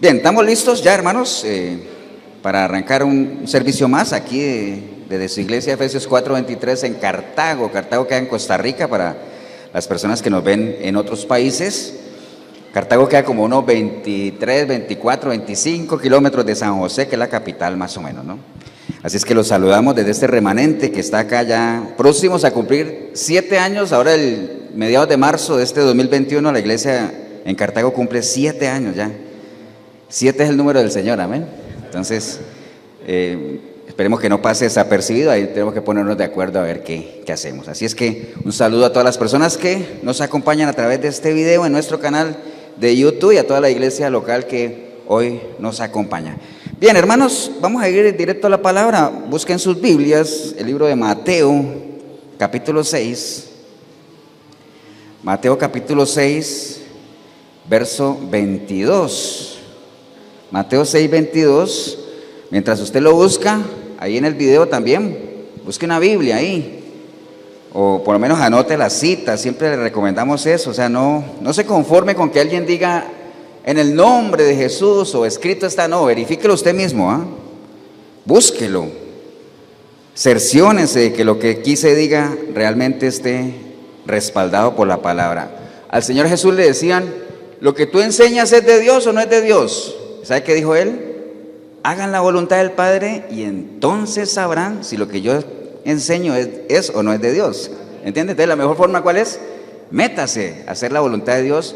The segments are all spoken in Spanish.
Bien, estamos listos ya, hermanos, para arrancar un servicio más aquí de su iglesia Efesios 4:23 en Cartago. Cartago queda en Costa Rica para las personas que nos ven en otros países. Cartago queda como unos 23, 24, 25 kilómetros de San José, que es la capital más o menos, ¿no? Así es que los saludamos desde este remanente que está acá ya próximos a cumplir 7 años. Ahora el mediados de marzo de este 2021 la iglesia en Cartago cumple 7 años ya. 7 es el número del Señor, amén. Entonces, esperemos que no pase desapercibido, ahí tenemos que ponernos de acuerdo a ver qué hacemos. Así es que un saludo a todas las personas que nos acompañan a través de este video en nuestro canal de YouTube y a toda la iglesia local que hoy nos acompaña. Bien, hermanos, vamos a ir directo a la palabra. Busquen sus Biblias, el libro de Mateo, capítulo 6. Mateo capítulo 6, verso 22. Mateo 6, 22. Mientras usted lo busca, ahí en el video también, busque una Biblia ahí. O por lo menos anote la cita, siempre le recomendamos eso. O sea, no se conforme con que alguien diga en el nombre de Jesús o escrito está, no, verifíquelo usted mismo, ¿ah? Búsquelo. Cerciónese de que lo que aquí se diga realmente esté respaldado por la palabra. Al Señor Jesús le decían, ¿lo que tú enseñas es de Dios o no es de Dios? ¿Sabe qué dijo él? Hagan la voluntad del Padre y entonces sabrán si lo que yo enseño es o no es de Dios. ¿Entiendes? Entonces la mejor forma, ¿cuál es? Métase a hacer la voluntad de Dios,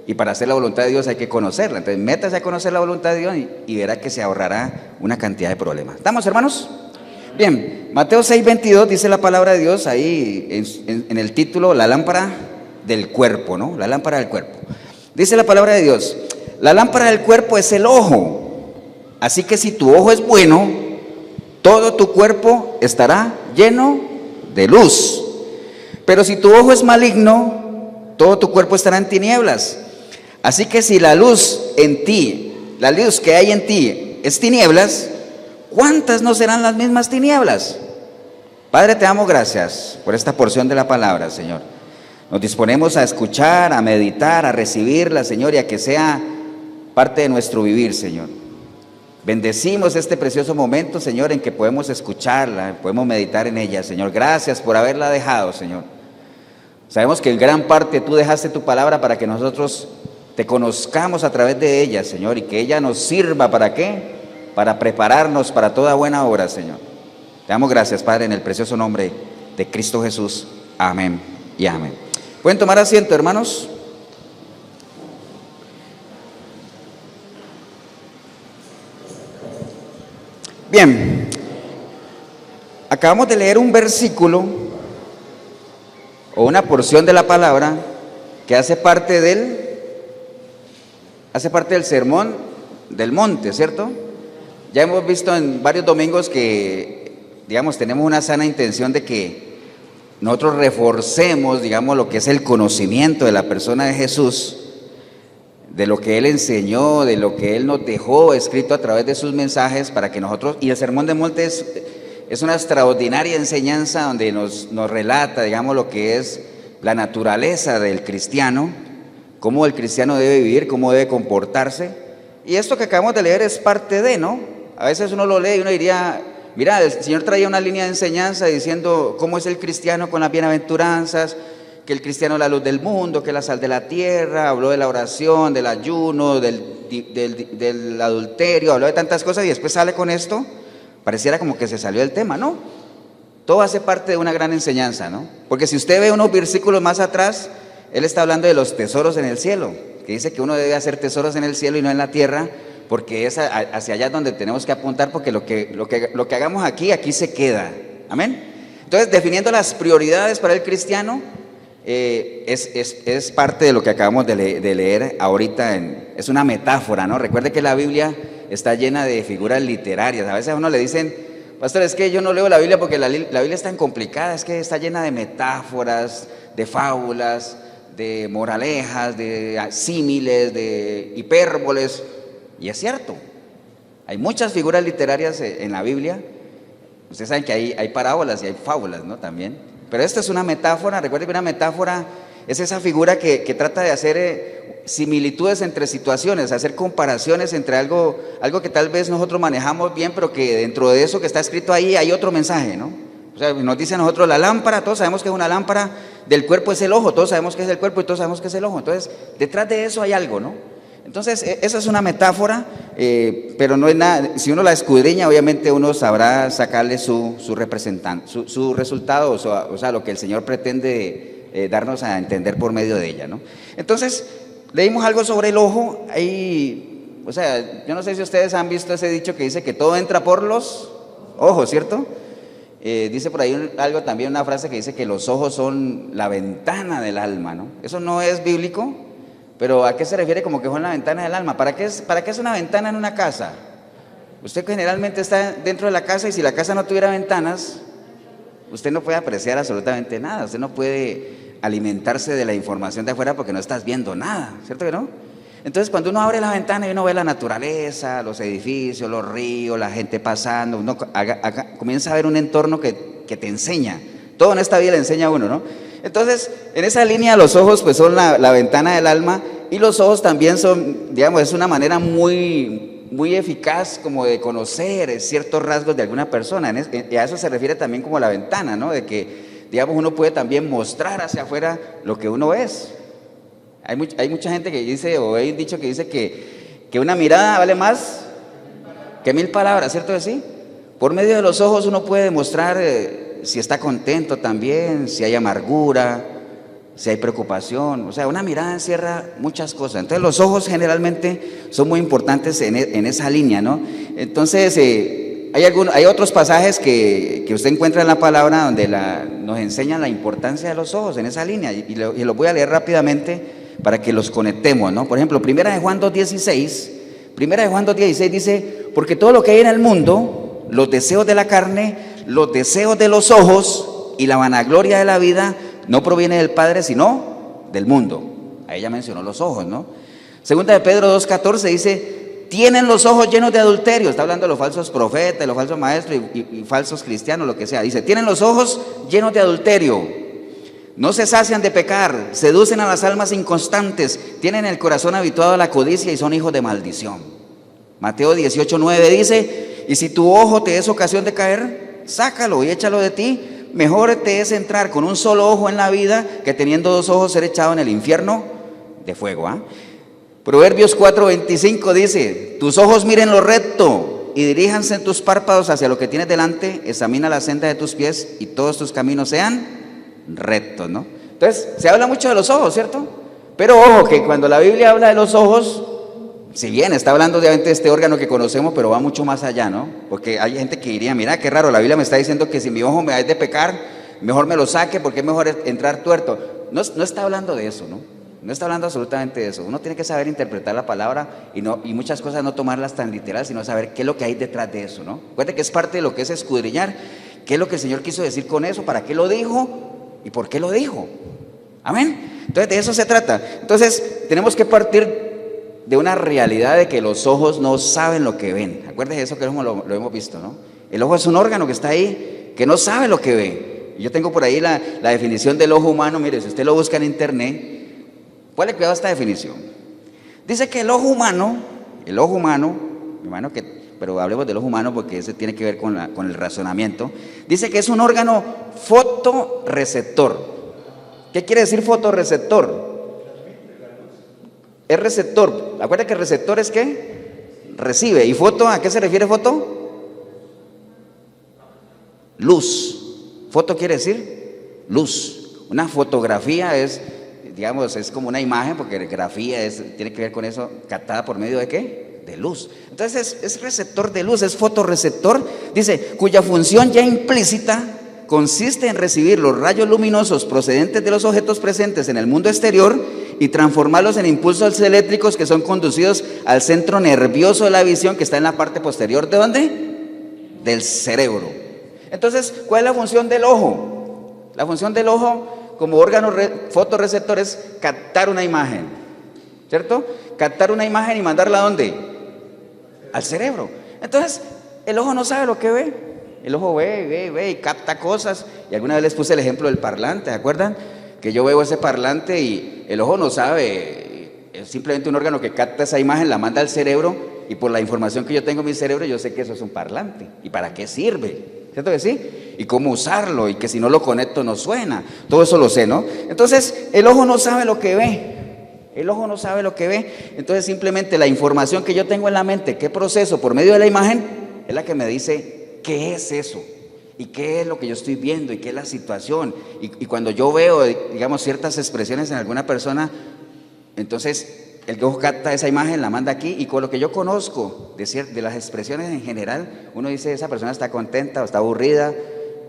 y para hacer la voluntad de Dios hay que conocerla. Entonces métase a conocer la voluntad de Dios y verá que se ahorrará una cantidad de problemas. ¿Estamos, hermanos? Bien, Mateo 6:22 dice la palabra de Dios ahí en el título, la lámpara del cuerpo, ¿no? La lámpara del cuerpo. Dice la palabra de Dios, la lámpara del cuerpo es el ojo. Así que si tu ojo es bueno, todo tu cuerpo estará lleno de luz. Pero si tu ojo es maligno, todo tu cuerpo estará en tinieblas. Así que si la luz en ti, la luz que hay en ti es tinieblas, ¿cuántas no serán las mismas tinieblas? Padre, te damos gracias por esta porción de la palabra, Señor. Nos disponemos a escuchar, a meditar, a recibirla, Señor, y a que sea parte de nuestro vivir, Señor. Bendecimos este precioso momento, Señor, en que podemos escucharla, podemos meditar en ella, Señor. Gracias por haberla dejado, Señor. Sabemos que en gran parte tú dejaste tu palabra para que nosotros te conozcamos a través de ella, Señor, y que ella nos sirva, ¿para qué? Para prepararnos para toda buena obra, Señor. Te damos gracias, Padre, en el precioso nombre de Cristo Jesús. Amén y amén. ¿Pueden tomar asiento, hermanos? Bien, acabamos de leer un versículo o una porción de la palabra que hace parte del sermón del monte, ¿cierto? Ya hemos visto en varios domingos que, digamos, tenemos una sana intención de que nosotros reforcemos, digamos, lo que es el conocimiento de la persona de Jesús, de lo que Él enseñó, de lo que Él nos dejó escrito a través de sus mensajes, para que nosotros, y el sermón del monte es una extraordinaria enseñanza donde nos relata, digamos, lo que es la naturaleza del cristiano, cómo el cristiano debe vivir, cómo debe comportarse. Y esto que acabamos de leer es parte de, ¿no? A veces uno lo lee y uno diría, mira, el Señor traía una línea de enseñanza diciendo cómo es el cristiano con las bienaventuranzas, que el cristiano es la luz del mundo, que es la sal de la tierra, habló de la oración, del ayuno, del adulterio, habló de tantas cosas y después sale con esto, pareciera como que se salió del tema, ¿no? Todo hace parte de una gran enseñanza, ¿no? Porque si usted ve unos versículos más atrás, él está hablando de los tesoros en el cielo, que dice que uno debe hacer tesoros en el cielo y no en la tierra, porque es hacia allá donde tenemos que apuntar, porque lo que hagamos aquí se queda, amén. Entonces, definiendo las prioridades para el cristiano, es parte de lo que acabamos de leer ahorita, es una metáfora, ¿no? Recuerde que la Biblia está llena de figuras literarias. A veces a uno le dicen, pastor, es que yo no leo la Biblia porque la Biblia es tan complicada, es que está llena de metáforas, de fábulas, de moralejas, de símiles, de hipérboles. Y es cierto, hay muchas figuras literarias en la Biblia. Ustedes saben que hay parábolas y hay fábulas, ¿no? También. Pero esta es una metáfora. Recuerden que una metáfora es esa figura que trata de hacer similitudes entre situaciones, hacer comparaciones entre algo que tal vez nosotros manejamos bien, pero que dentro de eso que está escrito ahí hay otro mensaje, ¿no? O sea, nos dice a nosotros la lámpara, todos sabemos que es una lámpara, del cuerpo es el ojo, todos sabemos que es el cuerpo y todos sabemos que es el ojo. Entonces, detrás de eso hay algo, ¿no? Entonces, esa es una metáfora, pero no es nada. Si uno la escudriña, obviamente uno sabrá sacarle su representante, su resultado, o sea, lo que el Señor pretende darnos a entender por medio de ella, ¿no? Entonces, leímos algo sobre el ojo. Ahí, o sea, yo no sé si ustedes han visto ese dicho que dice que todo entra por los ojos, ¿cierto? Dice por ahí algo también, una frase que dice que los ojos son la ventana del alma, ¿no? Eso no es bíblico, pero ¿a qué se refiere como que son la ventana del alma? ¿Para qué es una ventana en una casa? Usted generalmente está dentro de la casa y si la casa no tuviera ventanas, usted no puede apreciar absolutamente nada, usted no puede alimentarse de la información de afuera porque no estás viendo nada, ¿cierto que no? Entonces cuando uno abre la ventana y uno ve la naturaleza, los edificios, los ríos, la gente pasando, uno comienza a ver un entorno que te enseña, todo en esta vida le enseña a uno, ¿no? Entonces en esa línea los ojos pues son la ventana del alma y los ojos también son, digamos, es una manera muy eficaz como de conocer ciertos rasgos de alguna persona, y a eso se refiere también como la ventana, ¿no? De que, digamos, uno puede también mostrar hacia afuera lo que uno es. Hay mucha gente que dice, o hay un dicho que dice que una mirada vale más que 1000 palabras, ¿cierto que sí? Por medio de los ojos uno puede demostrar si está contento también, si hay amargura, si hay preocupación. O sea, una mirada encierra muchas cosas. Entonces los ojos generalmente son muy importantes en esa línea, ¿no? Entonces hay otros pasajes que usted encuentra en la palabra donde nos enseñan la importancia de los ojos en esa línea, y los voy a leer rápidamente para que los conectemos, ¿no? Por ejemplo, Primera de Juan 2:16 dice, porque todo lo que hay en el mundo, los deseos de la carne, los deseos de los ojos y la vanagloria de la vida, no proviene del Padre, sino del mundo. Ahí ya mencionó los ojos, ¿no? Segunda de Pedro 2:14 dice, tienen los ojos llenos de adulterio. Está hablando de los falsos profetas, los falsos maestros y falsos cristianos, lo que sea. Dice, tienen los ojos llenos de adulterio. No se sacian de pecar, seducen a las almas inconstantes, tienen el corazón habituado a la codicia y son hijos de maldición. Mateo 18:9 dice, y si tu ojo te es ocasión de caer, sácalo y échalo de ti. Mejor te es entrar con un solo ojo en la vida que teniendo 2 ojos ser echado en el infierno de fuego. Proverbios 4:25 dice, tus ojos miren lo recto y diríjanse tus párpados hacia lo que tienes delante, examina la senda de tus pies y todos tus caminos sean rectos, ¿no? Entonces, se habla mucho de los ojos, ¿cierto? Pero ojo, que cuando la Biblia habla de los ojos, si bien está hablando obviamente de este órgano que conocemos, pero va mucho más allá, ¿no? Porque hay gente que diría, mira, qué raro, la Biblia me está diciendo que si mi ojo me es de pecar, mejor me lo saque, porque es mejor entrar tuerto. No está hablando de eso, ¿no? No está hablando absolutamente de eso. Uno tiene que saber interpretar la palabra y muchas cosas no tomarlas tan literal, sino saber qué es lo que hay detrás de eso, ¿no? Recuerde que es parte de lo que es escudriñar, qué es lo que el Señor quiso decir con eso, para qué lo dijo y por qué lo dijo. Amén. Entonces de eso se trata. Entonces tenemos que partir de una realidad de que los ojos no saben lo que ven. Acuérdense de eso que lo hemos visto, ¿no? El ojo es un órgano que está ahí, que no sabe lo que ve. Yo tengo por ahí la definición del ojo humano. Mire, si usted lo busca en internet, ponle cuidado a esta definición. Dice que el ojo humano, hermano, pero hablemos del ojo humano porque ese tiene que ver con el razonamiento. Dice que es un órgano fotorreceptor. ¿Qué quiere decir fotorreceptor? Es receptor. Acuérdate que receptor es ¿qué? Recibe. ¿Y foto? ¿A qué se refiere foto? Luz. Foto quiere decir luz. Una fotografía es, digamos, es como una imagen, porque grafía tiene que ver con eso, captada por medio de ¿qué? De luz. Entonces es receptor de luz, es fotorreceptor. Dice, cuya función ya implícita consiste en recibir los rayos luminosos procedentes de los objetos presentes en el mundo exterior y transformarlos en impulsos eléctricos que son conducidos al centro nervioso de la visión, que está en la parte posterior ¿de dónde? Del cerebro. Entonces, ¿cuál es la función del ojo? La función del ojo como órgano fotorreceptor es captar una imagen, ¿cierto? Captar una imagen y mandarla ¿a dónde? Al cerebro. Entonces, el ojo no sabe lo que ve. El ojo ve y capta cosas. Y alguna vez les puse el ejemplo del parlante, ¿se acuerdan? Que yo veo ese parlante y el ojo no sabe es simplemente un órgano que capta esa imagen, la manda al cerebro, y por la información que yo tengo en mi cerebro, yo sé que eso es un parlante. ¿Y para qué sirve? ¿Cierto que sí? Y cómo usarlo, y que si no lo conecto no suena. Todo eso lo sé, ¿no? Entonces, el ojo no sabe lo que ve. El ojo no sabe lo que ve. Entonces, simplemente la información que yo tengo en la mente, que proceso por medio de la imagen, es la que me dice qué es eso, y qué es lo que yo estoy viendo, y qué es la situación. Y cuando yo veo, digamos, ciertas expresiones en alguna persona, entonces el ojo capta esa imagen, la manda aquí, y con lo que yo conozco de las expresiones en general, uno dice, esa persona está contenta o está aburrida,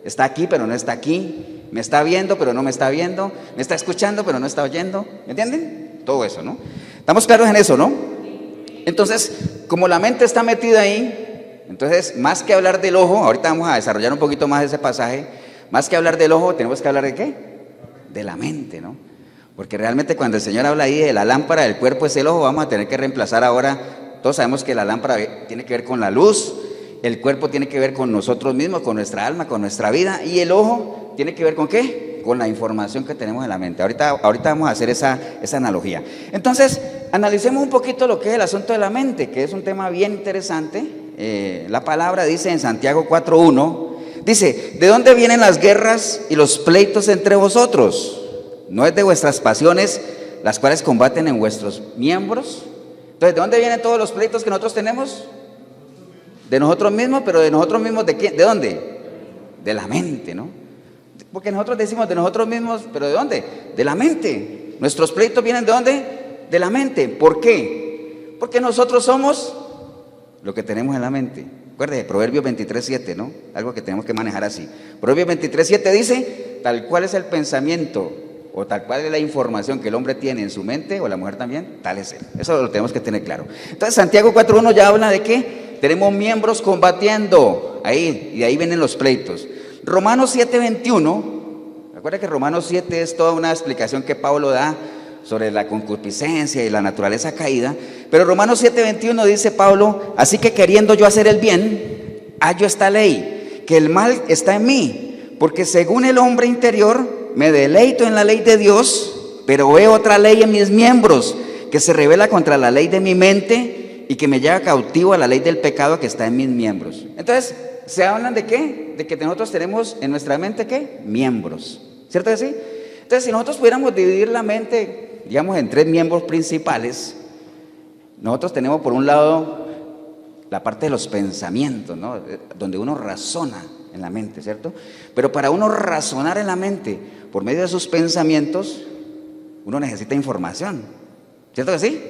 está aquí pero no está aquí, me está viendo pero no me está viendo, me está escuchando pero no está oyendo, ¿me entienden? Todo eso, ¿no? ¿Estamos claros en eso, no? Entonces, como la mente está metida ahí, entonces más que hablar del ojo, ahorita vamos a desarrollar un poquito más ese pasaje, más que hablar del ojo, tenemos que hablar de ¿qué? De la mente, ¿no? Porque realmente cuando el Señor habla ahí de la lámpara del cuerpo es el ojo, vamos a tener que reemplazar ahora, todos sabemos que la lámpara tiene que ver con la luz, el cuerpo tiene que ver con nosotros mismos, con nuestra alma, con nuestra vida, y el ojo tiene que ver con ¿qué? Con la información que tenemos en la mente. Ahorita vamos a hacer esa analogía. Entonces, analicemos un poquito lo que es el asunto de la mente, que es un tema bien interesante. La palabra dice en Santiago 4:1, dice, ¿de dónde vienen las guerras y los pleitos entre vosotros? ¿No es de vuestras pasiones las cuales combaten en vuestros miembros? Entonces, ¿de dónde vienen todos los pleitos que nosotros tenemos? De nosotros mismos, pero de nosotros mismos, ¿de quién? ¿De dónde? De la mente, ¿no? Porque nosotros decimos de nosotros mismos, pero ¿de dónde? De la mente. Nuestros pleitos vienen ¿de dónde? De la mente. ¿Por qué? Porque nosotros somos lo que tenemos en la mente. Acuérdate, Proverbios 23:7, ¿no? Algo que tenemos que manejar así. Proverbios 23:7 dice, tal cual es el pensamiento o tal cual es la información que el hombre tiene en su mente, o la mujer también, tal es él. Eso lo tenemos que tener claro. Entonces Santiago 4:1 ya habla de que tenemos miembros combatiendo, ahí, y de ahí vienen los pleitos. Romanos 7:21, recuerda que Romanos 7 es toda una explicación que Pablo da sobre la concupiscencia y la naturaleza caída, pero Romanos 7:21 dice Pablo, así que queriendo yo hacer el bien, hallo esta ley, que el mal está en mí, porque según el hombre interior, me deleito en la ley de Dios, pero veo otra ley en mis miembros, que se revela contra la ley de mi mente y que me lleva cautivo a la ley del pecado que está en mis miembros. Entonces, ¿se hablan de qué? De que nosotros tenemos en nuestra mente, ¿qué? Miembros, ¿cierto que sí? Entonces, si nosotros pudiéramos dividir la mente, digamos, en 3 miembros principales, nosotros tenemos por un lado la parte de los pensamientos, ¿no? Donde uno razona en la mente, ¿cierto? Pero para uno razonar en la mente por medio de sus pensamientos, uno necesita información, ¿cierto que sí?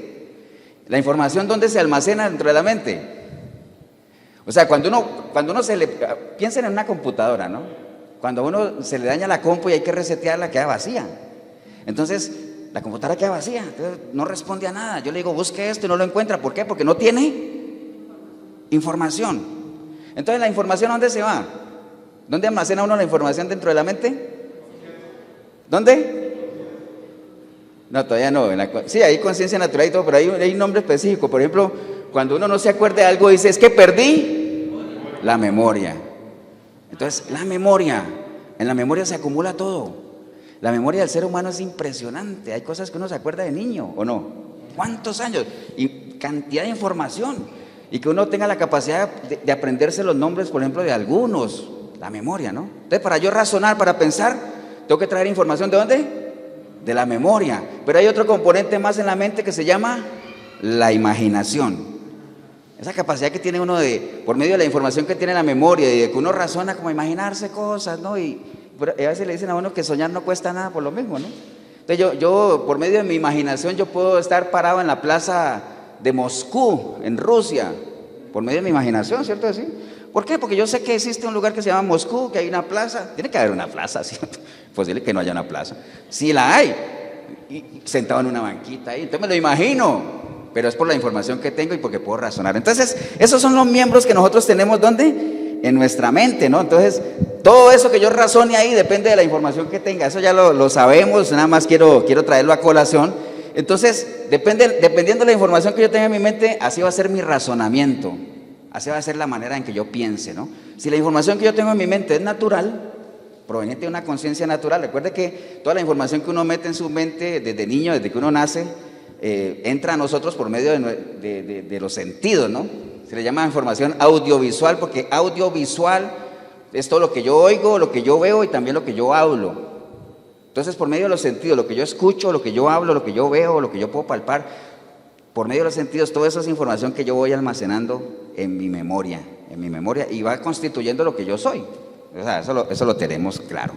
La información, ¿dónde se almacena dentro de la mente? O sea, cuando uno se le... Piensen en una computadora, ¿no? Cuando a uno se le daña la compu y hay que resetearla, queda vacía. Entonces, la computadora queda vacía, entonces no responde a nada. Yo le digo, busque esto y no lo encuentra. ¿Por qué? Porque no tiene información. Entonces, ¿la información dónde se va? ¿Dónde almacena uno la información dentro de la mente? ¿Dónde? No, todavía no. Sí, hay conciencia natural y todo, pero hay un nombre específico. Por ejemplo, cuando uno no se acuerda de algo, dice, es que perdí la memoria. Entonces, la memoria, en la memoria se acumula todo. La memoria del ser humano es impresionante. Hay cosas que uno se acuerda de niño, ¿o no? ¿Cuántos años? Y cantidad de información. Y que uno tenga la capacidad de aprenderse los nombres, por ejemplo, de algunos. La memoria, ¿no? Entonces, para yo razonar, para pensar, tengo que traer información ¿de dónde? De la memoria. Pero hay otro componente más en la mente que se llama la imaginación. Esa capacidad que tiene uno de, por medio de la información que tiene la memoria y de que uno razona como imaginarse cosas, ¿no? Y a veces le dicen a uno que soñar no cuesta nada por lo mismo, ¿no? Entonces yo por medio de mi imaginación, yo puedo estar parado en la plaza de Moscú, en Rusia, por medio de mi imaginación, ¿cierto? ¿Sí? ¿Por qué? Porque yo sé que existe un lugar que se llama Moscú, que hay una plaza. Tiene que haber una plaza, ¿cierto? Posible que no haya una plaza. Sí la hay, y sentado en una banquita ahí, entonces me lo imagino, pero es por la información que tengo y porque puedo razonar. Entonces, esos son los miembros que nosotros tenemos, ¿dónde? En nuestra mente, ¿no? Entonces, todo eso que yo razone ahí depende de la información que tenga. Eso ya lo sabemos, nada más quiero traerlo a colación. Entonces, dependiendo de la información que yo tenga en mi mente, así va a ser mi razonamiento. Así va a ser la manera en que yo piense, ¿no? Si la información que yo tengo en mi mente es natural, proveniente de una conciencia natural, recuerde que toda la información que uno mete en su mente desde niño, desde que uno nace, entra a nosotros por medio de los sentidos, ¿no? Se le llama información audiovisual, porque audiovisual es todo lo que yo oigo, lo que yo veo y también lo que yo hablo. Entonces, por medio de los sentidos, lo que yo escucho, lo que yo hablo, lo que yo veo, lo que yo puedo palpar, por medio de los sentidos, toda esa es información que yo voy almacenando en mi memoria, y va constituyendo lo que yo soy. O sea, eso lo tenemos claro.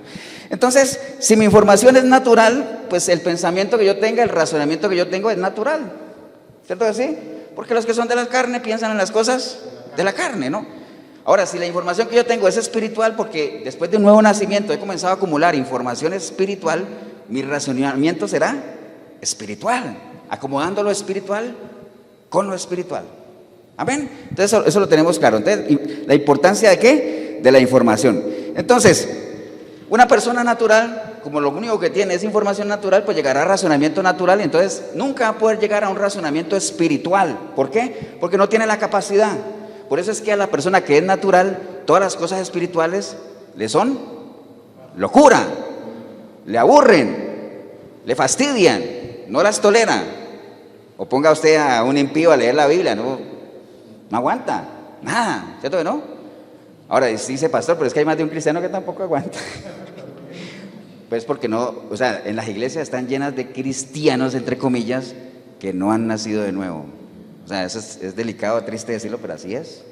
Entonces, si mi información es natural, pues el pensamiento que yo tenga, el razonamiento que yo tengo es natural. ¿Cierto que sí? Porque los que son de la carne piensan en las cosas de la carne, ¿no? Ahora, si la información que yo tengo es espiritual, porque después de un nuevo nacimiento he comenzado a acumular información espiritual, mi razonamiento será espiritual, acomodando lo espiritual con lo espiritual. Amén. Entonces eso lo tenemos claro. Entonces, ¿la importancia de qué? De la información. Entonces, una persona natural, como lo único que tiene es información natural, pues llegará a razonamiento natural y entonces nunca va a poder llegar a un razonamiento espiritual. ¿Por qué? Porque no tiene la capacidad. Por eso es que a la persona que es natural, todas las cosas espirituales le son locura, le aburren, le fastidian, no las tolera. O ponga usted a un impío a leer la Biblia, no aguanta, nada, ¿cierto que no? Ahora dice pastor, pero es que hay más de un cristiano que tampoco aguanta. Pues porque no, o sea, en las iglesias están llenas de cristianos, entre comillas, que no han nacido de nuevo. O sea, eso es delicado, triste decirlo, pero así es.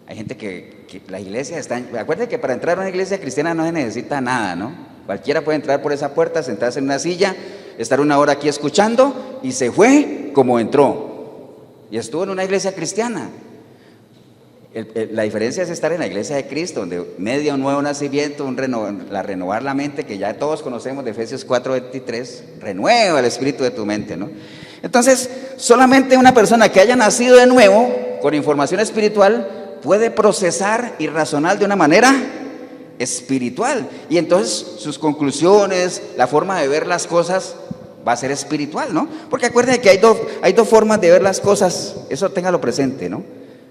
Hay gente que la iglesia está... Acuérdense que para entrar a una iglesia cristiana no se necesita nada, ¿no? Cualquiera puede entrar por esa puerta, sentarse en una silla, estar una hora aquí escuchando y se fue como entró. Y estuvo en una iglesia cristiana. La diferencia es estar en la iglesia de Cristo, donde media un nuevo nacimiento, renovar la mente, que ya todos conocemos de Efesios 4:23, renueva el espíritu de tu mente, ¿no? Entonces, solamente una persona que haya nacido de nuevo, con información espiritual, puede procesar y razonar de una manera espiritual. Y entonces sus conclusiones, la forma de ver las cosas va a ser espiritual, ¿no? Porque acuérdense que hay dos formas de ver las cosas, eso téngalo presente, ¿no?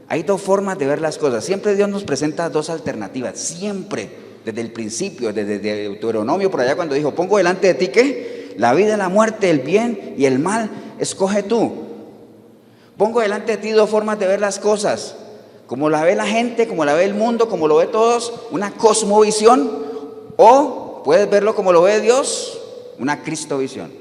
Hay dos formas de ver las cosas. Siempre Dios nos presenta dos alternativas, siempre, desde el principio, desde Deuteronomio por allá cuando dijo, pongo delante de ti ¿qué? La vida y la muerte, el bien y el mal, escoge tú. Pongo delante de ti dos formas de ver las cosas, como la ve la gente, como la ve el mundo, como lo ve todos, una cosmovisión, o puedes verlo como lo ve Dios, una cristovisión.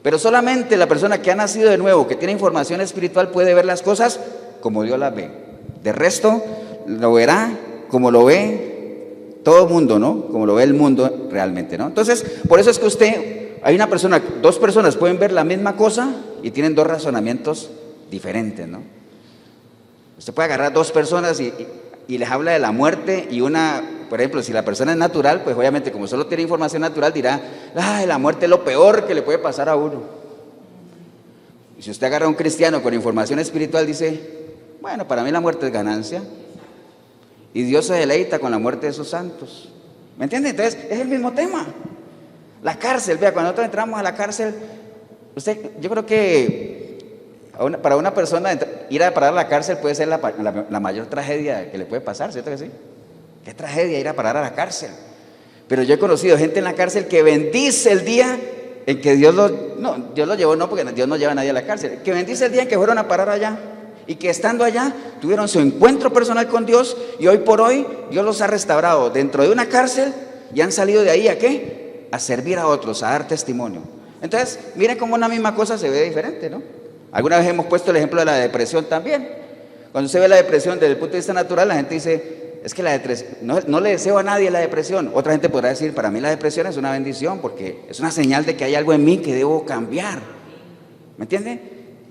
Pero solamente la persona que ha nacido de nuevo, que tiene información espiritual, puede ver las cosas como Dios las ve. De resto, lo verá como lo ve todo el mundo, ¿no? Como lo ve el mundo realmente, ¿no? Entonces, por eso es que dos personas pueden ver la misma cosa y tienen dos razonamientos diferentes, ¿no? Usted puede agarrar dos personas y les habla de la muerte y una, por ejemplo, si la persona es natural, pues obviamente como solo tiene información natural dirá, ay, la muerte es lo peor que le puede pasar a uno. Y si usted agarra a un cristiano con información espiritual, dice, bueno, para mí la muerte es ganancia y Dios se deleita con la muerte de sus santos. ¿Me entiende? Entonces, es el mismo tema. La cárcel, vea, cuando nosotros entramos a la cárcel, yo creo que para una persona ir a parar a la cárcel puede ser la mayor tragedia que le puede pasar, ¿cierto que sí? Qué tragedia ir a parar a la cárcel. Pero yo he conocido gente en la cárcel que bendice el día en que Dios lo llevó, no, porque Dios no lleva a nadie a la cárcel, que bendice el día en que fueron a parar allá y que estando allá tuvieron su encuentro personal con Dios y hoy por hoy Dios los ha restaurado dentro de una cárcel y han salido de ahí ¿a qué? A servir a otros, a dar testimonio. Entonces, miren cómo una misma cosa se ve diferente, ¿no? Alguna vez hemos puesto el ejemplo de la depresión también. Cuando se ve la depresión desde el punto de vista natural, la gente dice, es que la depresión, no le deseo a nadie la depresión. Otra gente podrá decir, para mí la depresión es una bendición porque es una señal de que hay algo en mí que debo cambiar. ¿Me entiende?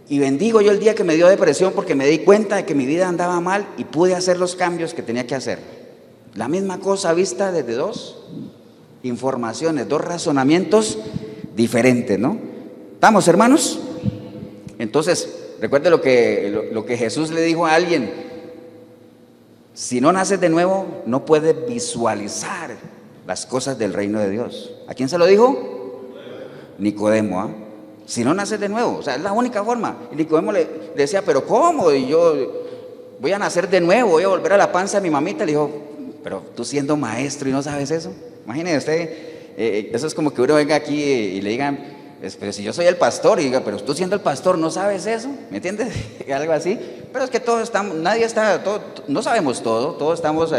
Y bendigo yo el día que me dio depresión porque me di cuenta de que mi vida andaba mal y pude hacer los cambios que tenía que hacer. La misma cosa vista desde dos informaciones, dos razonamientos diferentes, ¿no? ¿Estamos, hermanos? Entonces, recuerde lo que Jesús le dijo a alguien: si no naces de nuevo, no puedes visualizar las cosas del reino de Dios. ¿A quién se lo dijo? Nicodemo, ¿ah? Si no naces de nuevo, o sea, es la única forma. Y Nicodemo le decía, ¿pero cómo? Y yo voy a nacer de nuevo, voy a volver a la panza de mi mamita. Le dijo, pero tú siendo maestro y no sabes eso. Imagínese usted, eso es como que uno venga aquí y le digan, Pero si yo soy el pastor, y diga, pero tú siendo el pastor no sabes eso, ¿me entiendes? Algo así. Pero es que todos estamos, nadie está, no sabemos todo, todos estamos,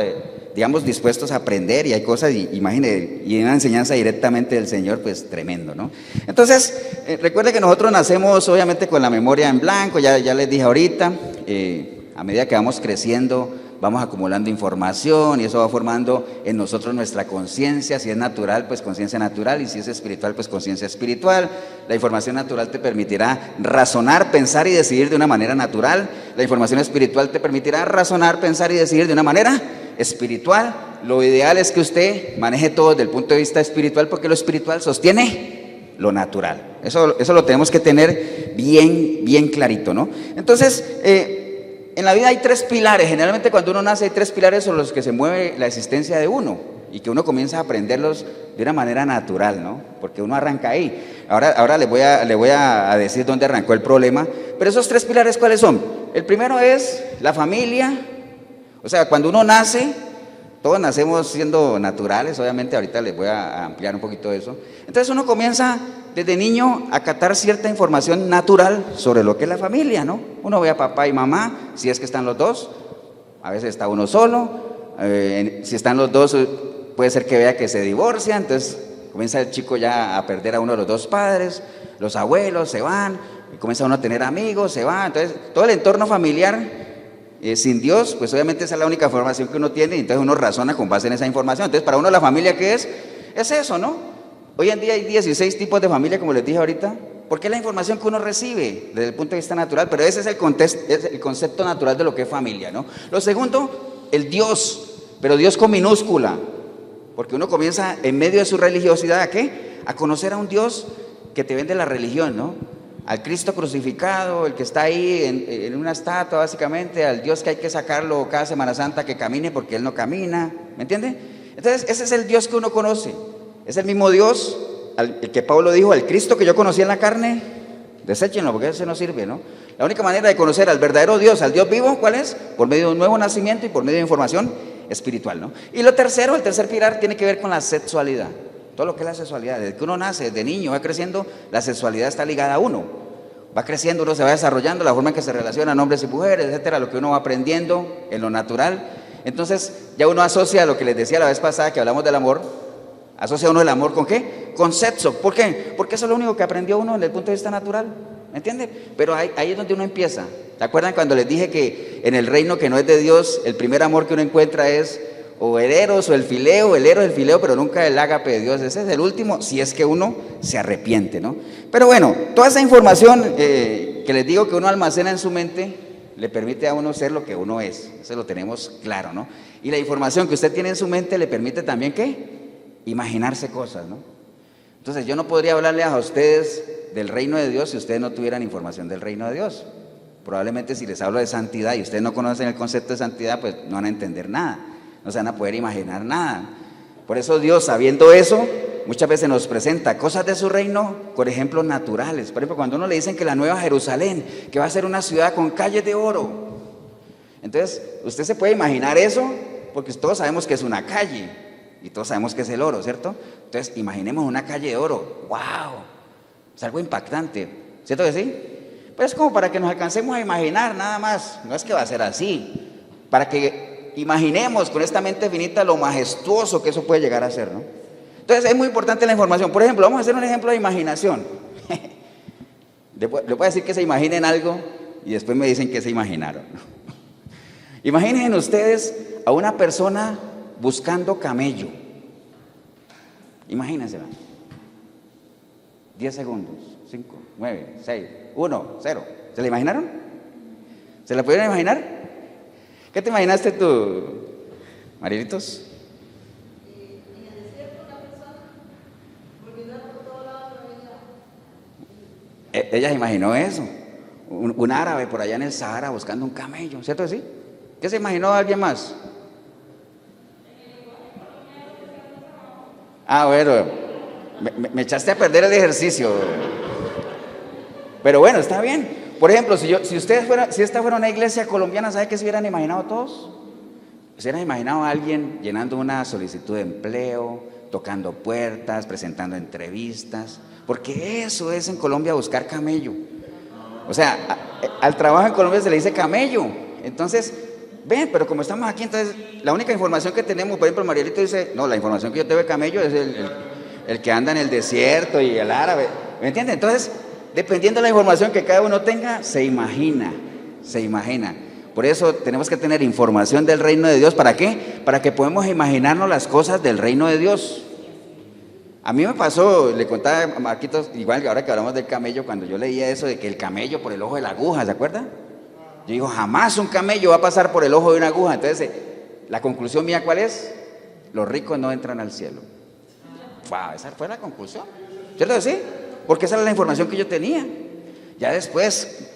digamos, dispuestos a aprender y hay cosas, y imagine, y una enseñanza directamente del Señor, pues tremendo, ¿no? Entonces, recuerde que nosotros nacemos obviamente con la memoria en blanco, ya les dije ahorita, a medida que vamos creciendo, vamos acumulando información y eso va formando en nosotros nuestra conciencia. Si es natural, pues conciencia natural, y si es espiritual, pues conciencia espiritual. La información natural te permitirá razonar, pensar y decidir de una manera natural. La información espiritual te permitirá razonar, pensar y decidir de una manera espiritual. Lo ideal es que usted maneje todo desde el punto de vista espiritual, porque lo espiritual sostiene lo natural. Eso lo tenemos que tener bien clarito, ¿no? Entonces, en la vida hay tres pilares. Generalmente cuando uno nace hay tres pilares sobre los que se mueve la existencia de uno y que uno comienza a aprenderlos de una manera natural, ¿no? Porque uno arranca ahí. Ahora le voy a decir dónde arrancó el problema. Pero esos tres pilares, ¿cuáles son? El primero es la familia. O sea, cuando uno nace, todos nacemos siendo naturales, obviamente. Ahorita les voy a ampliar un poquito eso. Entonces uno comienza desde niño a captar cierta información natural sobre lo que es la familia, ¿no? Uno ve a papá y mamá, si es que están los dos, a veces está uno solo, si están los dos puede ser que vea que se divorcian, entonces comienza el chico ya a perder a uno de los dos padres, los abuelos se van, y comienza uno a tener amigos, se va, entonces todo el entorno familiar sin Dios, pues obviamente esa es la única información que uno tiene, y entonces uno razona con base en esa información. Entonces para uno la familia, ¿qué es? Es eso, ¿no? Hoy en día hay 16 tipos de familia, como les dije ahorita, porque es la información que uno recibe desde el punto de vista natural, pero ese es el concepto natural de lo que es familia, ¿no? Lo segundo, el Dios, pero Dios con minúscula, porque uno comienza en medio de su religiosidad, ¿a qué? A conocer a un Dios que te vende la religión, ¿no? Al Cristo crucificado, el que está ahí en una estatua básicamente, al Dios que hay que sacarlo cada Semana Santa que camine porque Él no camina, ¿me entiende? Entonces ese es el Dios que uno conoce. Es el mismo Dios, el que Pablo dijo, al Cristo que yo conocí en la carne, deséchenlo porque ese no sirve, ¿no? La única manera de conocer al verdadero Dios, al Dios vivo, ¿cuál es? Por medio de un nuevo nacimiento y por medio de información espiritual, ¿no? Y lo tercero, el tercer pilar tiene que ver con la sexualidad. Todo lo que es la sexualidad, desde que uno nace, desde niño, va creciendo, la sexualidad está ligada a uno. Va creciendo, uno se va desarrollando, la forma en que se relacionan hombres y mujeres, etcétera, lo que uno va aprendiendo en lo natural. Entonces, ya uno asocia lo que les decía la vez pasada que hablamos del amor. Asocia uno el amor ¿con qué? Con sexo. ¿Por qué? Porque eso es lo único que aprendió uno desde el punto de vista natural. ¿Me entiende? Pero ahí es donde uno empieza. ¿Se acuerdan cuando les dije que en el reino que no es de Dios, el primer amor que uno encuentra es o el eros o el fileo, pero nunca el ágape de Dios? Ese es el último, si es que uno se arrepiente, ¿no? Pero bueno, toda esa información que les digo que uno almacena en su mente, le permite a uno ser lo que uno es. Eso lo tenemos claro, ¿no? Y la información que usted tiene en su mente le permite también, ¿qué? Imaginarse cosas, ¿no? Entonces yo no podría hablarles a ustedes del reino de Dios si ustedes no tuvieran información del reino de Dios. Probablemente si les hablo de santidad y ustedes no conocen el concepto de santidad, pues no van a entender nada, no se van a poder imaginar nada. Por eso Dios, sabiendo eso, muchas veces nos presenta cosas de su reino, por ejemplo, naturales. Por ejemplo, cuando uno le dicen que la Nueva Jerusalén, que va a ser una ciudad con calles de oro, entonces usted se puede imaginar eso, porque todos sabemos que es una calle. Y todos sabemos que es el oro, ¿cierto? Entonces, imaginemos una calle de oro. ¡Wow! Es algo impactante, ¿cierto que sí? Pero es como para que nos alcancemos a imaginar, nada más. No es que va a ser así. Para que imaginemos con esta mente finita lo majestuoso que eso puede llegar a ser, ¿no? Entonces, es muy importante la información. Por ejemplo, vamos a hacer un ejemplo de imaginación. Le voy a decir que se imaginen algo y después me dicen que se imaginaron, ¿no? Imaginen ustedes a una persona buscando camello. Imagínensela. 10 segundos. 5, 9, 6, 1, 0. ¿Se la imaginaron? ¿Se la pudieron imaginar? ¿Qué te imaginaste tú, Marilitos? Ella se imaginó eso. Un árabe por allá en el Sahara buscando un camello, ¿cierto que sí? ¿Qué se imaginó alguien más? Ah, bueno, me echaste a perder el ejercicio. Pero bueno, está bien. Por ejemplo, si esta fuera una iglesia colombiana, ¿sabe qué se hubieran imaginado todos? Se hubieran imaginado a alguien llenando una solicitud de empleo, tocando puertas, presentando entrevistas, porque eso es en Colombia buscar camello. O sea, al trabajo en Colombia se le dice camello. Entonces, ven, pero como estamos aquí, entonces la única información que tenemos, por ejemplo, Marielito dice, no, la información que yo tengo de camello es el que anda en el desierto y el árabe, ¿me entiendes? Entonces, dependiendo de la información que cada uno tenga, se imagina. Por eso tenemos que tener información del reino de Dios. ¿Para qué? Para que podamos imaginarnos las cosas del reino de Dios. A mí me pasó, le contaba a Marquitos, igual que ahora que hablamos del camello, cuando yo leía eso de que el camello por el ojo de la aguja, ¿se acuerda? Yo digo, jamás un camello va a pasar por el ojo de una aguja. Entonces, la conclusión mía, ¿cuál es? Los ricos no entran al cielo. Wow, esa fue la conclusión. ¿Cierto que sí? Porque esa era la información que yo tenía. Ya después,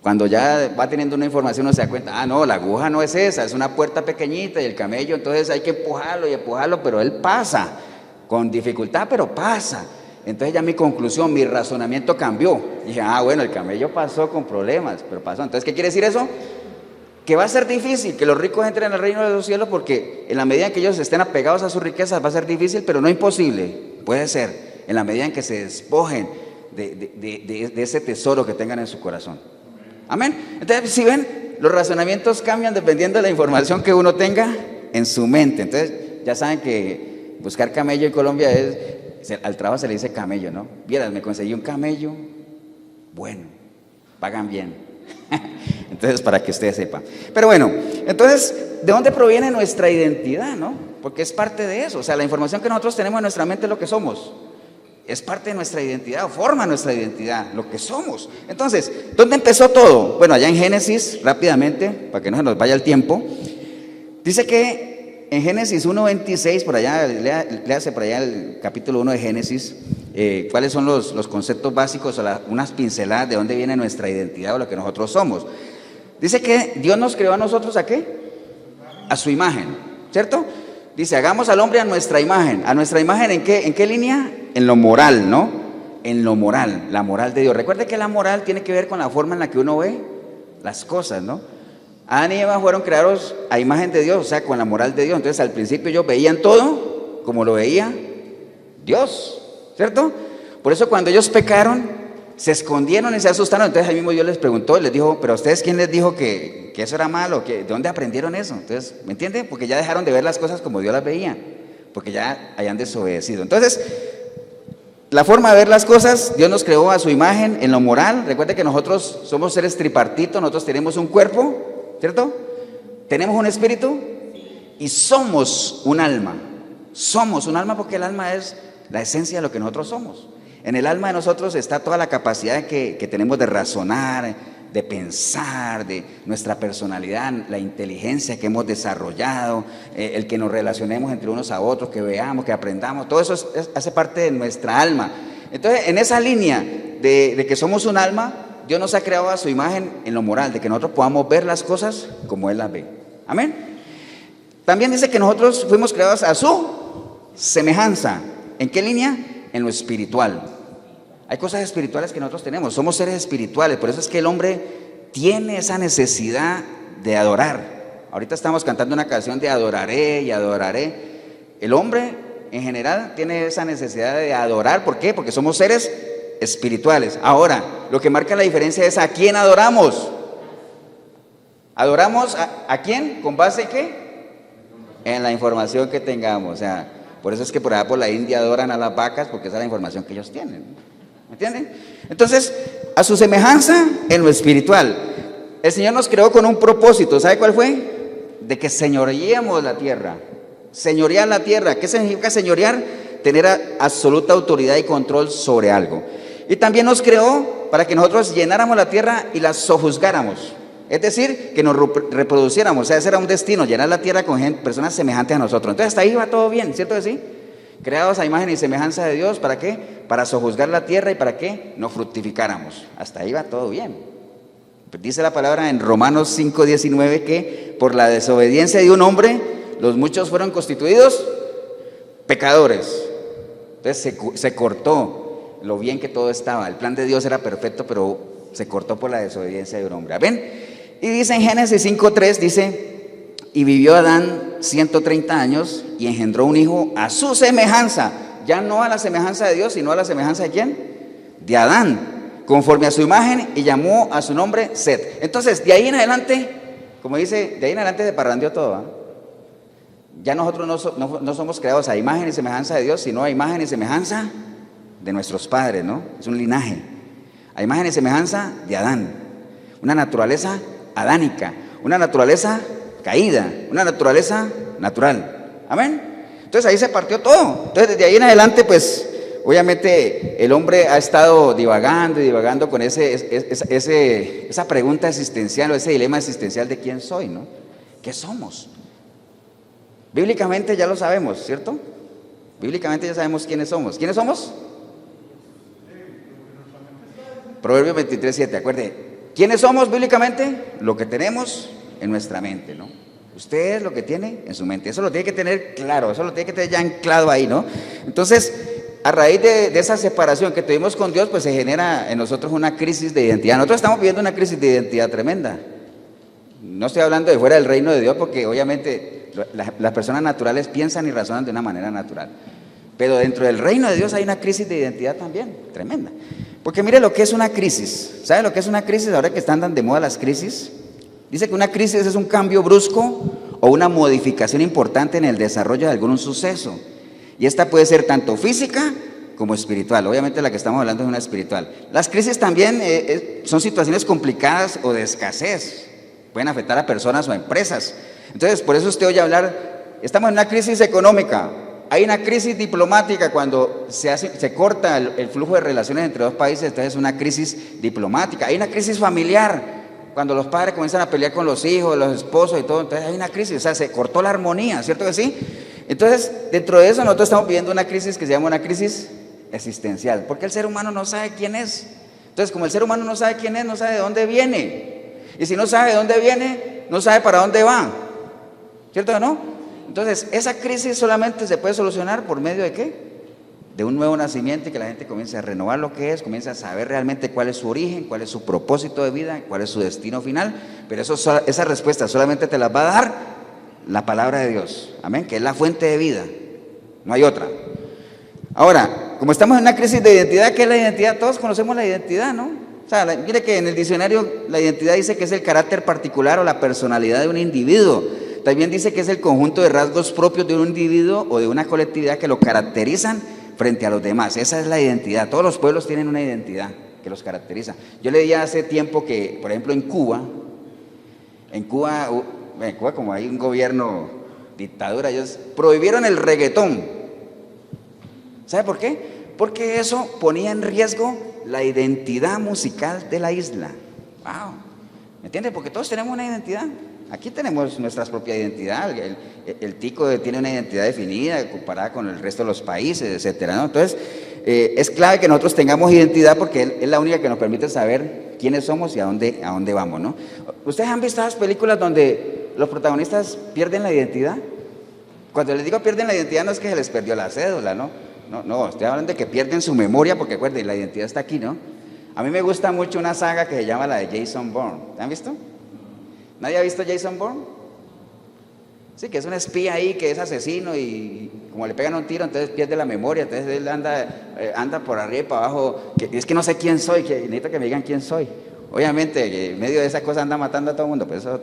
cuando ya va teniendo una información, uno se da cuenta, no, la aguja no es esa, es una puerta pequeñita y el camello, entonces hay que empujarlo, pero él pasa, con dificultad, pero pasa. Entonces ya mi conclusión, mi razonamiento cambió. Dije, bueno, el camello pasó con problemas, pero pasó. Entonces, ¿qué quiere decir eso? Que va a ser difícil que los ricos entren al reino de los cielos, porque en la medida en que ellos estén apegados a sus riquezas va a ser difícil, pero no imposible. Puede ser, en la medida en que se despojen de ese tesoro que tengan en su corazón. Amén. Entonces, si ven, los razonamientos cambian dependiendo de la información que uno tenga en su mente. Entonces, ya saben que buscar camello en Colombia al trabajo se le dice camello, ¿no? Vieras, me conseguí un camello, bueno, pagan bien. Entonces, para que ustedes sepan. Pero bueno, entonces, ¿de dónde proviene nuestra identidad, no? Porque es parte de eso. O sea, la información que nosotros tenemos en nuestra mente es lo que somos. Es parte de nuestra identidad, o forma nuestra identidad, lo que somos. Entonces, ¿dónde empezó todo? Bueno, allá en Génesis, rápidamente, para que no se nos vaya el tiempo, dice que en Génesis 1:26, por allá, léase por allá el capítulo 1 de Génesis, cuáles son los conceptos básicos o unas pinceladas de dónde viene nuestra identidad o lo que nosotros somos. Dice que Dios nos creó a nosotros, ¿a qué? A su imagen, ¿cierto? Dice, hagamos al hombre a nuestra imagen. ¿A nuestra imagen en qué línea? En lo moral, ¿no? En lo moral, la moral de Dios. Recuerde que la moral tiene que ver con la forma en la que uno ve las cosas, ¿no? Adán y Eva fueron creados a imagen de Dios, o sea, con la moral de Dios. Entonces, al principio ellos veían todo como lo veía Dios, ¿cierto? Por eso cuando ellos pecaron, se escondieron y se asustaron. Entonces ahí mismo Dios les preguntó y les dijo, ¿pero a ustedes quién les dijo que eso era malo? ¿De dónde aprendieron eso? Entonces, ¿me entienden? Porque ya dejaron de ver las cosas como Dios las veía, porque ya hayan desobedecido. Entonces, la forma de ver las cosas, Dios nos creó a su imagen en lo moral. Recuerde que nosotros somos seres tripartitos, nosotros tenemos un cuerpo, ¿cierto? Tenemos un espíritu y somos un alma. Somos un alma porque el alma es la esencia de lo que nosotros somos. En el alma de nosotros está toda la capacidad que tenemos de razonar, de pensar, de nuestra personalidad, la inteligencia que hemos desarrollado, el que nos relacionemos entre unos a otros, que veamos, que aprendamos, todo eso hace parte de nuestra alma. Entonces, en esa línea de que somos un alma, Dios nos ha creado a su imagen en lo moral, de que nosotros podamos ver las cosas como Él las ve. Amén. También dice que nosotros fuimos creados a su semejanza. ¿En qué línea? En lo espiritual. Hay cosas espirituales que nosotros tenemos, somos seres espirituales, por eso es que el hombre tiene esa necesidad de adorar. Ahorita estamos cantando una canción de adoraré y adoraré. El hombre en general tiene esa necesidad de adorar, ¿por qué? Porque somos seres espirituales. Ahora, lo que marca la diferencia es a quién adoramos. ¿Adoramos a quién? ¿Con base en qué? En la información que tengamos. O sea, por eso es que por allá por la India adoran a las vacas, porque esa es la información que ellos tienen. ¿Me entienden? Entonces, a su semejanza en lo espiritual. El Señor nos creó con un propósito. ¿Sabe cuál fue? De que señoreemos la tierra. Señorear la tierra. ¿Qué significa señorear? Tener absoluta autoridad y control sobre algo. Y también nos creó para que nosotros llenáramos la tierra y la sojuzgáramos. Es decir, que nos reproduciéramos. O sea, ese era un destino, llenar la tierra con personas semejantes a nosotros. Entonces, hasta ahí va todo bien, ¿cierto que sí? Creados a imagen y semejanza de Dios, ¿para qué? Para sojuzgar la tierra y para que nos fructificáramos. Hasta ahí va todo bien. Dice la palabra en Romanos 5:19 que por la desobediencia de un hombre, los muchos fueron constituidos pecadores. Entonces se cortó lo bien que todo estaba. El plan de Dios era perfecto, pero se cortó por la desobediencia de un hombre. ¿Ven? Y dice en Génesis 5:3, dice, y vivió Adán 130 años y engendró un hijo a su semejanza, ya no a la semejanza de Dios, sino a la semejanza de ¿quién? De Adán, conforme a su imagen, y llamó a su nombre Set. Entonces, de ahí en adelante, como dice, de ahí en adelante se parrandeó todo, ¿eh? Ya nosotros no somos creados a imagen y semejanza de Dios, sino a imagen y semejanza de nuestros padres, ¿no? Es un linaje. A imagen y semejanza de Adán. Una naturaleza adánica, una naturaleza caída, una naturaleza natural. Amén. Entonces ahí se partió todo. Entonces desde ahí en adelante, pues, obviamente el hombre ha estado divagando y divagando con esa pregunta existencial o ese dilema existencial de quién soy, ¿no? ¿Qué somos? Bíblicamente ya lo sabemos, ¿cierto? Bíblicamente ya sabemos quiénes somos. ¿Quiénes somos? Proverbios 23:7, acuerde. ¿Quiénes somos bíblicamente? Lo que tenemos en nuestra mente, ¿no? Usted es lo que tiene en su mente. Eso lo tiene que tener claro, eso lo tiene que tener ya anclado ahí, ¿no? Entonces, a raíz de esa separación que tuvimos con Dios, pues se genera en nosotros una crisis de identidad. Nosotros estamos viviendo una crisis de identidad tremenda. No estoy hablando de fuera del reino de Dios, porque obviamente las personas naturales piensan y razonan de una manera natural. Pero dentro del reino de Dios hay una crisis de identidad también, tremenda. Porque mire lo que es una crisis. ¿Sabe lo que es una crisis? Ahora que están tan de moda las crisis. Dice que una crisis es un cambio brusco o una modificación importante en el desarrollo de algún suceso. Y esta puede ser tanto física como espiritual. Obviamente la que estamos hablando es una espiritual. Las crisis también son situaciones complicadas o de escasez. Pueden afectar a personas o a empresas. Entonces, por eso usted oye hablar, estamos en una crisis económica. Hay una crisis diplomática cuando se corta el flujo de relaciones entre dos países, entonces es una crisis diplomática. Hay una crisis familiar, cuando los padres comienzan a pelear con los hijos, los esposos y todo, entonces hay una crisis, o sea, se cortó la armonía, ¿cierto que sí? Entonces, dentro de eso nosotros estamos viviendo una crisis que se llama una crisis existencial, porque el ser humano no sabe quién es. Entonces, como el ser humano no sabe quién es, no sabe de dónde viene. Y si no sabe de dónde viene, no sabe para dónde va. ¿Cierto o no? Entonces, esa crisis solamente se puede solucionar por medio de ¿qué? De un nuevo nacimiento y que la gente comience a renovar lo que es, comience a saber realmente cuál es su origen, cuál es su propósito de vida, cuál es su destino final. Pero esa respuesta solamente te las va a dar la palabra de Dios. Amén, que es la fuente de vida. No hay otra. Ahora, como estamos en una crisis de identidad, ¿qué es la identidad? Todos conocemos la identidad, ¿no? O sea, mire que en el diccionario la identidad dice que es el carácter particular o la personalidad de un individuo. También dice que es el conjunto de rasgos propios de un individuo o de una colectividad que lo caracterizan frente a los demás. Esa es la identidad. Todos los pueblos tienen una identidad que los caracteriza. Yo leía hace tiempo que, por ejemplo, en Cuba como hay un gobierno dictadura, ellos prohibieron el reggaetón. ¿Sabe por qué? Porque eso ponía en riesgo la identidad musical de la isla. Wow. ¿Me entiendes? Porque todos tenemos una identidad. Aquí tenemos nuestra propia identidad. El tico tiene una identidad definida comparada con el resto de los países, etcétera, ¿no? Entonces, es clave que nosotros tengamos identidad porque es la única que nos permite saber quiénes somos y a dónde vamos, ¿no? ¿Ustedes han visto esas películas donde los protagonistas pierden la identidad? Cuando les digo pierden la identidad, no es que se les perdió la cédula, ¿no? No, estoy hablando de que pierden su memoria porque, acuérdense, la identidad está aquí, ¿no? A mí me gusta mucho una saga que se llama la de Jason Bourne. ¿La han visto? ¿Nadie ha visto Jason Bourne? Sí, que es un espía ahí, que es asesino y como le pegan un tiro, entonces pierde la memoria, entonces él anda por arriba y para abajo, es que no sé quién soy, que necesito que me digan quién soy. Obviamente, en medio de esa cosa anda matando a todo el mundo, pero eso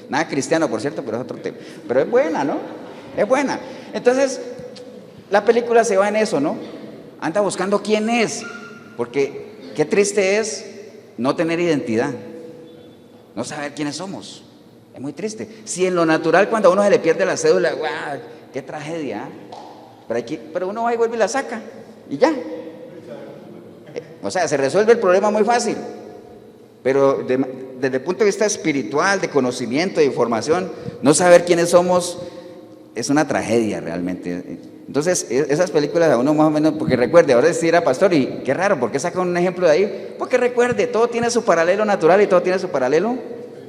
nada cristiano, por cierto, pero es otro tema. Pero es buena, ¿no? Es buena. Entonces, la película se va en eso, ¿no? Anda buscando quién es, porque qué triste es no tener identidad, no saber quiénes somos. Es muy triste. Si en lo natural cuando a uno se le pierde la cédula, ¡guau! ¡Qué tragedia! Pero uno va y vuelve y la saca y ya. O sea, se resuelve el problema muy fácil. Pero desde el punto de vista espiritual, de conocimiento, de información, no saber quiénes somos es una tragedia realmente. Entonces, esas películas a uno más o menos, porque recuerde, ahora sí era pastor y qué raro, ¿por qué saca un ejemplo de ahí? Porque recuerde, todo tiene su paralelo natural y todo tiene su paralelo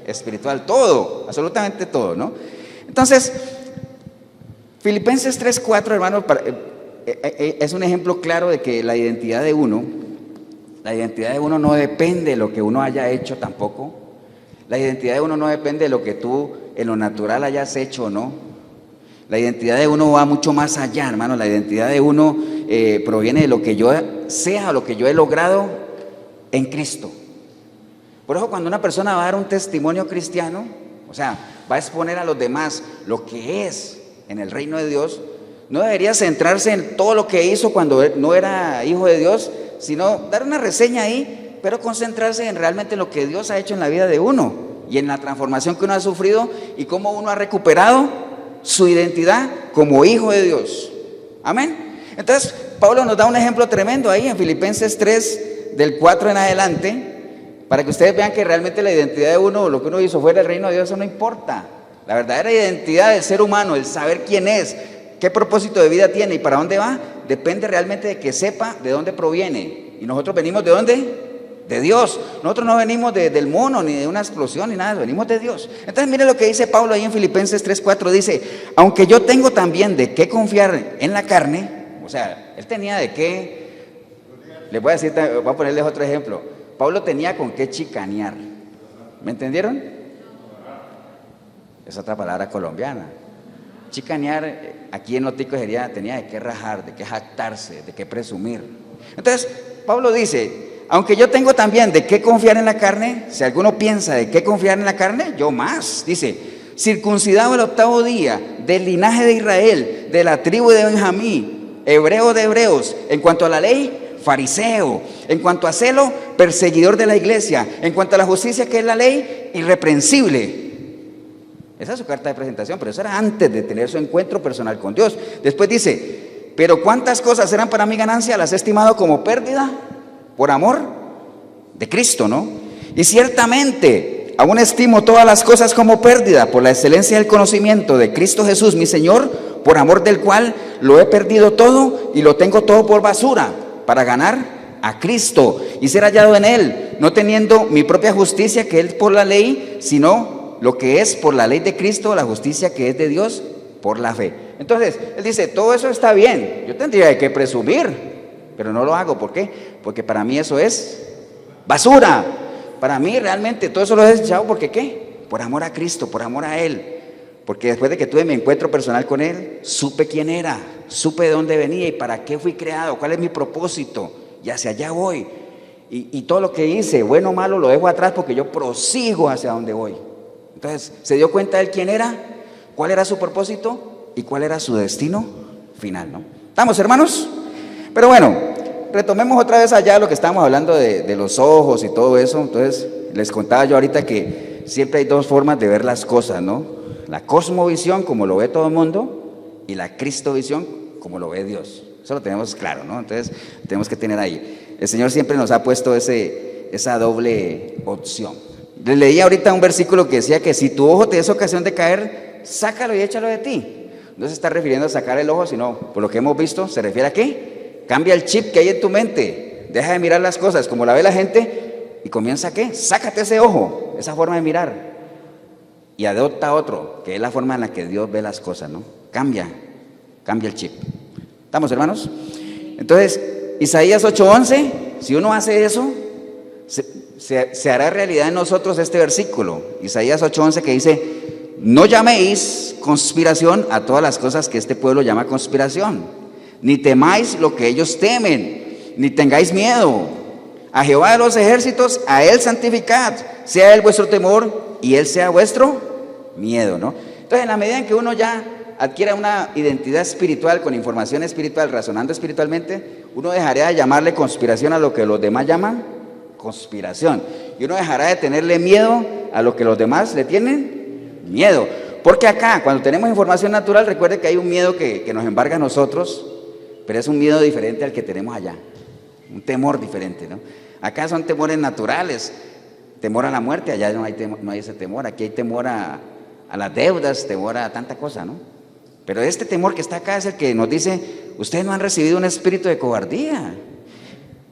espiritual, todo, absolutamente todo, ¿no? Entonces, Filipenses 3:4, hermanos, es un ejemplo claro de que la identidad de uno no depende de lo que uno haya hecho tampoco. La identidad de uno no depende de lo que tú en lo natural hayas hecho o no. La identidad de uno va mucho más allá, hermano. La identidad de uno proviene de lo que yo sea, lo que yo he logrado en Cristo. Por eso cuando una persona va a dar un testimonio cristiano, o sea, va a exponer a los demás lo que es en el reino de Dios, no debería centrarse en todo lo que hizo cuando no era hijo de Dios, sino dar una reseña ahí, pero concentrarse en realmente lo que Dios ha hecho en la vida de uno y en la transformación que uno ha sufrido y cómo uno ha recuperado su identidad como hijo de Dios. Amén. Entonces, Pablo nos da un ejemplo tremendo ahí en Filipenses 3, del 4 en adelante, para que ustedes vean que realmente la identidad de uno, lo que uno hizo fuera del reino de Dios, eso no importa. La verdadera identidad del ser humano, el saber quién es, qué propósito de vida tiene y para dónde va, depende realmente de que sepa de dónde proviene. Y nosotros venimos ¿de dónde? De Dios. Nosotros no venimos del mono, ni de una explosión, ni nada, venimos de Dios. Entonces mire lo que dice Pablo ahí en Filipenses 3:4, dice, aunque yo tengo también de qué confiar en la carne, o sea, él tenía de qué, les voy a decir, voy a ponerles otro ejemplo. Pablo tenía con qué chicanear. ¿Me entendieron? Es otra palabra colombiana. Chicanear, aquí en Notico sería, tenía de qué rajar, de qué jactarse, de qué presumir. Entonces, Pablo dice, aunque yo tengo también de qué confiar en la carne, si alguno piensa de qué confiar en la carne, yo más. Dice, circuncidado el 8º día, del linaje de Israel, de la tribu de Benjamín, hebreo de hebreos, en cuanto a la ley, fariseo, en cuanto a celo, perseguidor de la iglesia, en cuanto a la justicia que es la ley, irreprensible. Esa es su carta de presentación, pero eso era antes de tener su encuentro personal con Dios. Después dice, pero cuántas cosas eran para mi ganancia, las he estimado como pérdida por amor de Cristo, ¿no? Y ciertamente aún estimo todas las cosas como pérdida por la excelencia del conocimiento de Cristo Jesús, mi Señor, por amor del cual lo he perdido todo y lo tengo todo por basura, para ganar a Cristo y ser hallado en Él, no teniendo mi propia justicia que es por la ley, sino lo que es por la ley de Cristo, la justicia que es de Dios por la fe. Entonces, él dice, todo eso está bien, yo tendría que presumir, pero no lo hago. ¿Por qué? Porque para mí eso es basura. Para mí realmente todo eso lo he desechado. ¿Porque qué? Por amor a Cristo, por amor a Él. Porque después de que tuve mi encuentro personal con Él, supe quién era, supe de dónde venía y para qué fui creado, cuál es mi propósito, y hacia allá voy. Y todo lo que hice, bueno o malo, lo dejo atrás porque yo prosigo hacia donde voy. Entonces, se dio cuenta él quién era, cuál era su propósito y cuál era su destino final, ¿no? ¿Estamos, hermanos? Pero bueno, retomemos otra vez allá lo que estábamos hablando de los ojos y todo eso. Entonces, les contaba yo ahorita que siempre hay dos formas de ver las cosas, ¿no? La cosmovisión, como lo ve todo el mundo, y la cristovisión, como lo ve Dios. Eso lo tenemos claro, ¿no? Entonces, tenemos que tener ahí. El Señor siempre nos ha puesto esa doble opción. Les leí ahorita un versículo que decía que si tu ojo te es ocasión de caer, sácalo y échalo de ti. No se está refiriendo a sacar el ojo, sino, por lo que hemos visto, se refiere a ¿qué? Cambia el chip que hay en tu mente. Deja de mirar las cosas como la ve la gente y comienza ¿qué? Sácate ese ojo, esa forma de mirar. Y adopta otro, que es la forma en la que Dios ve las cosas, ¿no? Cambia el chip. ¿Estamos, hermanos? Entonces, Isaías 8:11, si uno hace eso, se hará realidad en nosotros este versículo. Isaías 8:11 que dice, no llaméis conspiración a todas las cosas que este pueblo llama conspiración, ni temáis lo que ellos temen, ni tengáis miedo. A Jehová de los ejércitos, a Él santificad, sea Él vuestro temor y Él sea vuestro miedo, ¿no? Entonces, en la medida en que uno ya adquiera una identidad espiritual, con información espiritual, razonando espiritualmente, uno dejará de llamarle conspiración a lo que los demás llaman conspiración, y uno dejará de tenerle miedo a lo que los demás le tienen miedo. Porque acá, cuando tenemos información natural, recuerde que hay un miedo que nos embarga a nosotros, pero es un miedo diferente al que tenemos allá, un temor diferente, ¿no? Acá son temores naturales, temor a la muerte, allá no hay ese temor. Aquí hay temor a las deudas, temor a tanta cosa, ¿no? Pero este temor que está acá es el que nos dice, ustedes no han recibido un espíritu de cobardía.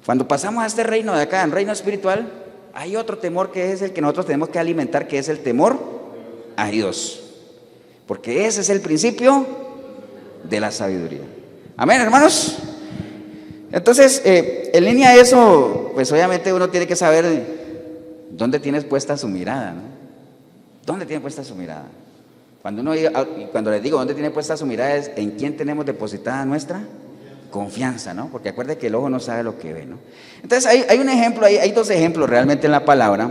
Cuando pasamos a este reino de acá, en reino espiritual, hay otro temor que es el que nosotros tenemos que alimentar, que es el temor a Dios. Porque ese es el principio de la sabiduría. Amén, hermanos. Entonces, en línea a eso, pues obviamente uno tiene que saber dónde tienes puesta su mirada, ¿no? ¿Dónde tiene puesta su mirada? Cuando les digo dónde tiene puesta su mirada es en quién tenemos depositada nuestra confianza, ¿no? Porque acuérdate que el ojo no sabe lo que ve, ¿no? Entonces hay un ejemplo, hay dos ejemplos realmente en la palabra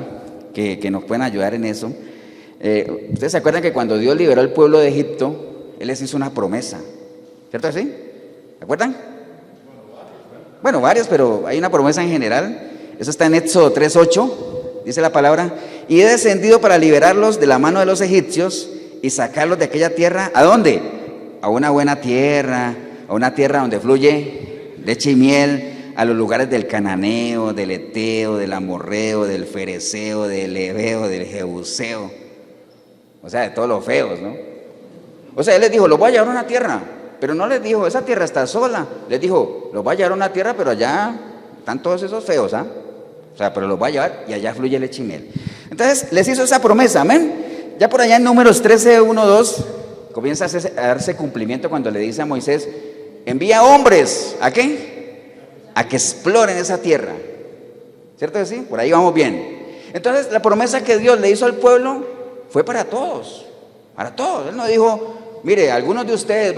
que nos pueden ayudar en eso. Ustedes se acuerdan que cuando Dios liberó al pueblo de Egipto, Él les hizo una promesa, ¿cierto así? ¿Se acuerdan? Bueno, varias, pero hay una promesa en general. Eso está en Éxodo 3:8, dice la palabra: y he descendido para liberarlos de la mano de los egipcios y sacarlos de aquella tierra. ¿A dónde? A una buena tierra, a una tierra donde fluye leche y miel, a los lugares del cananeo, del eteo, del amorreo, del fereceo, del heveo, del jebuseo, o sea, de todos los feos, ¿no? O sea, Él les dijo, los voy a llevar a una tierra, pero no les dijo, esa tierra está sola. Les dijo, los voy a llevar a una tierra, pero allá están todos esos feos, ¿ah? O sea, pero los voy a llevar y allá fluye leche y miel. Entonces, les hizo esa promesa, amén. Ya por allá en Números 13:1-2 comienza a darse cumplimiento cuando le dice a Moisés, envía hombres, ¿a qué? A que exploren esa tierra. ¿Cierto que sí? Por ahí vamos bien. Entonces, la promesa que Dios le hizo al pueblo fue para todos, para todos. Él no dijo, mire, algunos de ustedes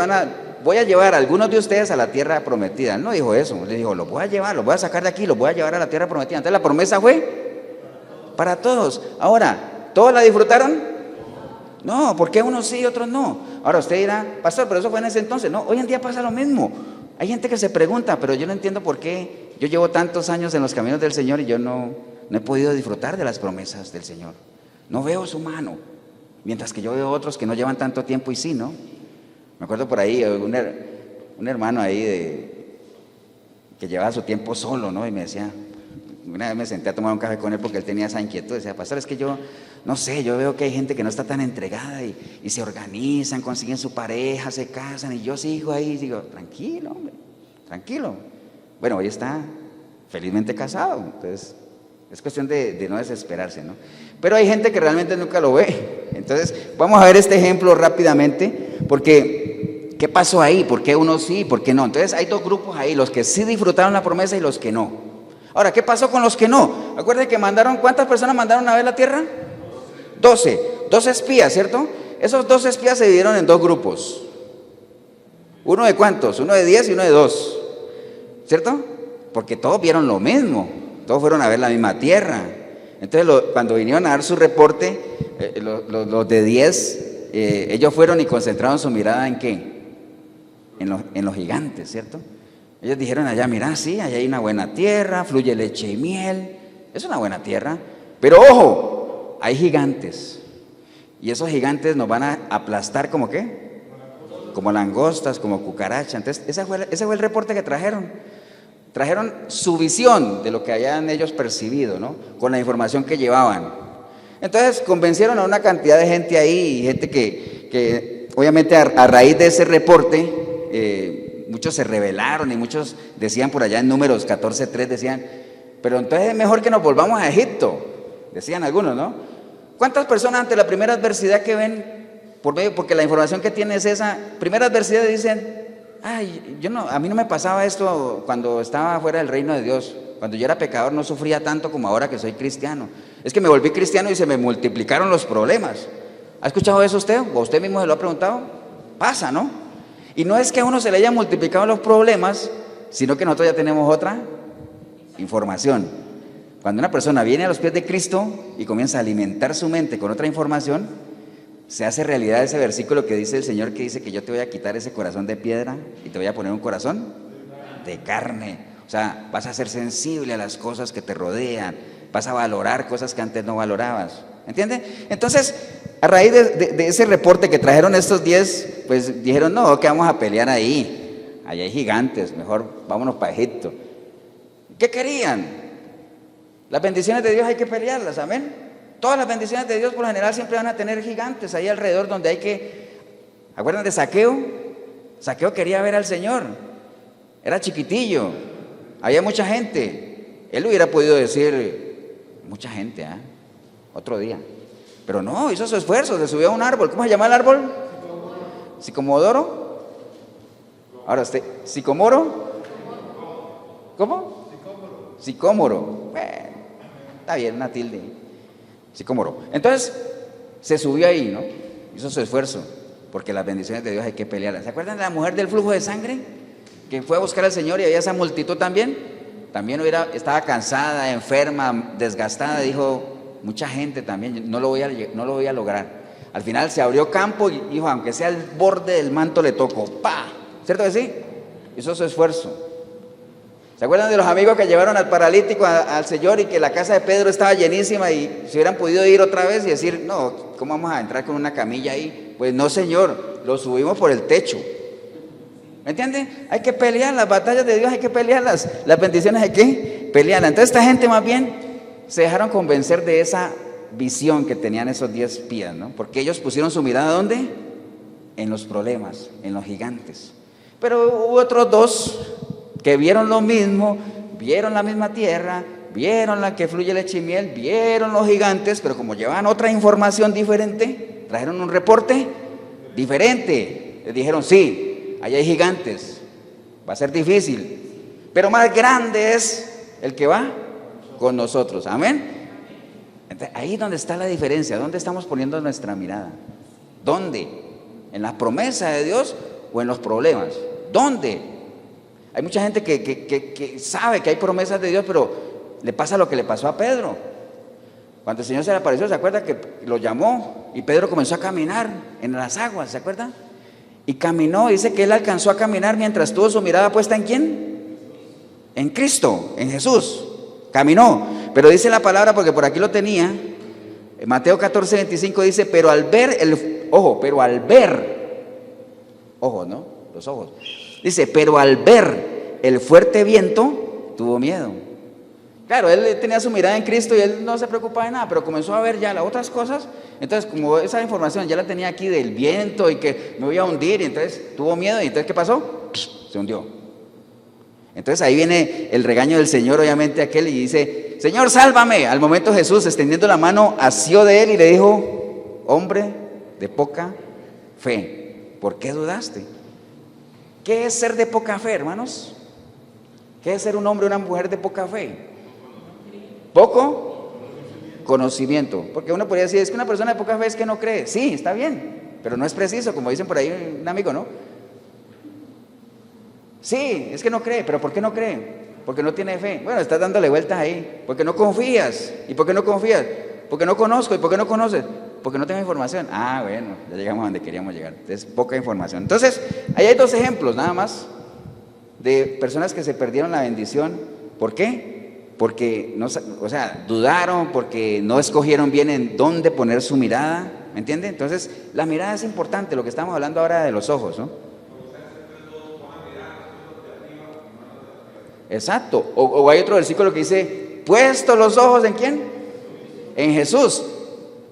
voy a llevar a algunos de ustedes a la tierra prometida. Él no dijo eso. Él dijo, los voy a llevar, los voy a sacar de aquí, los voy a llevar a la tierra prometida. Entonces, la promesa fue para todos. Ahora, ¿todos la disfrutaron? No, ¿por qué unos sí y otros no? Ahora usted dirá, pastor, pero eso fue en ese entonces. No, hoy en día pasa lo mismo. Hay gente que se pregunta, pero yo no entiendo por qué yo llevo tantos años en los caminos del Señor y yo no he podido disfrutar de las promesas del Señor. No veo su mano, mientras que yo veo otros que no llevan tanto tiempo y sí, ¿no? Me acuerdo por ahí, un hermano ahí que llevaba su tiempo solo, ¿no? Y me decía, una vez me senté a tomar un café con él porque él tenía esa inquietud. Decía, pastor, es que yo, no sé, yo veo que hay gente que no está tan entregada y se organizan, consiguen su pareja, se casan, y yo sigo ahí y digo, tranquilo, hombre, tranquilo. Bueno, hoy está felizmente casado, entonces es cuestión de no desesperarse, ¿no? Pero hay gente que realmente nunca lo ve. Entonces, vamos a ver este ejemplo rápidamente, porque ¿qué pasó ahí? ¿Por qué unos sí y por qué no? Entonces, hay dos grupos ahí, los que sí disfrutaron la promesa y los que no. Ahora, ¿qué pasó con los que no? Acuérdense que ¿cuántas personas mandaron a ver la tierra? 12 espías, ¿cierto? Esos 12 espías se dividieron en dos grupos. ¿Uno de cuántos? Uno de 10 y uno de 2, ¿cierto? Porque todos vieron lo mismo, todos fueron a ver la misma tierra. Entonces, cuando vinieron a dar su reporte, los de 10, ellos fueron y concentraron su mirada ¿en qué? En los gigantes, ¿cierto? Ellos dijeron allá, mira, sí, allá hay una buena tierra, fluye leche y miel, es una buena tierra, pero ojo, hay gigantes, y esos gigantes nos van a aplastar ¿como qué? Como langostas, como cucarachas. Entonces, ese fue el reporte que trajeron. Trajeron su visión de lo que habían ellos percibido, ¿no? Con la información que llevaban. Entonces, convencieron a una cantidad de gente ahí, gente que obviamente a raíz de ese reporte, muchos se rebelaron y muchos decían por allá en Números 14:3, decían, pero entonces es mejor que nos volvamos a Egipto, decían algunos, ¿no? ¿Cuántas personas ante la primera adversidad que ven, porque la información que tienen es esa, primera adversidad dicen, ay, a mí no me pasaba esto cuando estaba fuera del reino de Dios, cuando yo era pecador no sufría tanto como ahora que soy cristiano, es que me volví cristiano y se me multiplicaron los problemas? ¿Ha escuchado eso usted? ¿O usted mismo se lo ha preguntado? Pasa, ¿no? Y no es que a uno se le hayan multiplicado los problemas, sino que nosotros ya tenemos otra información. Cuando una persona viene a los pies de Cristo y comienza a alimentar su mente con otra información, se hace realidad ese versículo que dice el Señor, que dice que yo te voy a quitar ese corazón de piedra y te voy a poner un corazón de carne. O sea, vas a ser sensible a las cosas que te rodean, vas a valorar cosas que antes no valorabas. ¿Entiende? Entonces, a raíz de ese reporte que trajeron estos 10, pues dijeron, no, que vamos a pelear ahí, allá hay gigantes, mejor vámonos para Egipto. ¿Qué querían? Las bendiciones de Dios hay que pelearlas, amén. Todas las bendiciones de Dios por lo general siempre van a tener gigantes ahí alrededor donde hay que... ¿Acuerdan de Zaqueo? Zaqueo quería ver al Señor, era chiquitillo, había mucha gente. Él hubiera podido decir, mucha gente, otro día. Pero no, hizo su esfuerzo, se subió a un árbol. ¿Cómo se llama el árbol? ¿Sicomodoro? Ahora usted, ¿sicomoro? ¿Cómo? Sicómoro. Bueno, está bien, una tilde. Sicómoro. Entonces, se subió ahí, ¿no? hizo su esfuerzo, porque las bendiciones de Dios hay que pelearlas. ¿Se acuerdan de la mujer del flujo de sangre? Que fue a buscar al Señor y había esa multitud también. También estaba cansada, enferma, desgastada. Dijo, mucha gente también, no lo voy a lograr. Al final se abrió campo y dijo, aunque sea el borde del manto le toco. ¡Pah! ¿Cierto que sí? Hizo su esfuerzo. ¿Se acuerdan de los amigos que llevaron al paralítico al Señor y que la casa de Pedro estaba llenísima y si hubieran podido ir otra vez y decir, no, ¿cómo vamos a entrar con una camilla ahí? Pues no, Señor, lo subimos por el techo. ¿Me entienden? Hay que pelear las batallas de Dios, hay que pelearlas. Las bendiciones hay que pelearlas. Entonces esta gente más bien se dejaron convencer de esa visión que tenían esos 10 espías, ¿no? Porque ellos pusieron su mirada ¿dónde? En los problemas, en los gigantes. Pero hubo otros 2 que vieron lo mismo, vieron la misma tierra, vieron la que fluye leche y miel, vieron los gigantes, pero como llevaban otra información diferente, trajeron un reporte diferente. Les dijeron, sí, allá hay gigantes, va a ser difícil, pero más grande es el que va con nosotros. Amén. Entonces, ahí es donde está la diferencia. ¿Dónde estamos poniendo nuestra mirada? ¿Dónde? ¿En la promesa de Dios o en los problemas? ¿Dónde? Hay mucha gente que sabe que hay promesas de Dios, pero le pasa lo que le pasó a Pedro. Cuando el Señor se le apareció, ¿se acuerda que lo llamó? Y Pedro comenzó a caminar en las aguas, ¿se acuerda? Y caminó, dice que él alcanzó a caminar mientras tuvo su mirada puesta ¿en quién? En Cristo, en Jesús. Caminó, pero dice la palabra, porque por aquí lo tenía, en Mateo 14:25 dice, pero al ver, ojo, ¿no? Los ojos. Dice, pero al ver el fuerte viento, tuvo miedo. Claro, él tenía su mirada en Cristo y él no se preocupaba de nada, pero comenzó a ver ya las otras cosas. Entonces, como esa información ya la tenía aquí del viento y que me voy a hundir, y entonces tuvo miedo, y entonces ¿qué pasó? Se hundió. Entonces ahí viene el regaño del Señor, obviamente aquel, y dice, Señor, sálvame. Al momento Jesús, extendiendo la mano, asió de él y le dijo, hombre de poca fe, ¿por qué dudaste? ¿Qué es ser de poca fe, hermanos? ¿Qué es ser un hombre o una mujer de poca fe? Poco conocimiento. Porque uno podría decir, es que una persona de poca fe es que no cree. Sí, está bien, pero no es preciso, como dicen por ahí un amigo, ¿no? Sí, es que no cree, pero ¿por qué no cree? Porque no tiene fe. Bueno, estás dándole vueltas ahí. Porque no confías. ¿Y por qué no confías? Porque no conozco. ¿Y por qué no conoces? Porque no tengo información. Ah, bueno, ya llegamos a donde queríamos llegar. Es poca información. Entonces, ahí hay 2 ejemplos nada más de personas que se perdieron la bendición. ¿Por qué? Porque no, dudaron, porque no escogieron bien en dónde poner su mirada. ¿Me entiende? Entonces, la mirada es importante, lo que estamos hablando ahora de los ojos, ¿no? Exacto. O hay otro versículo que dice, puesto los ojos ¿en quién? En Jesús.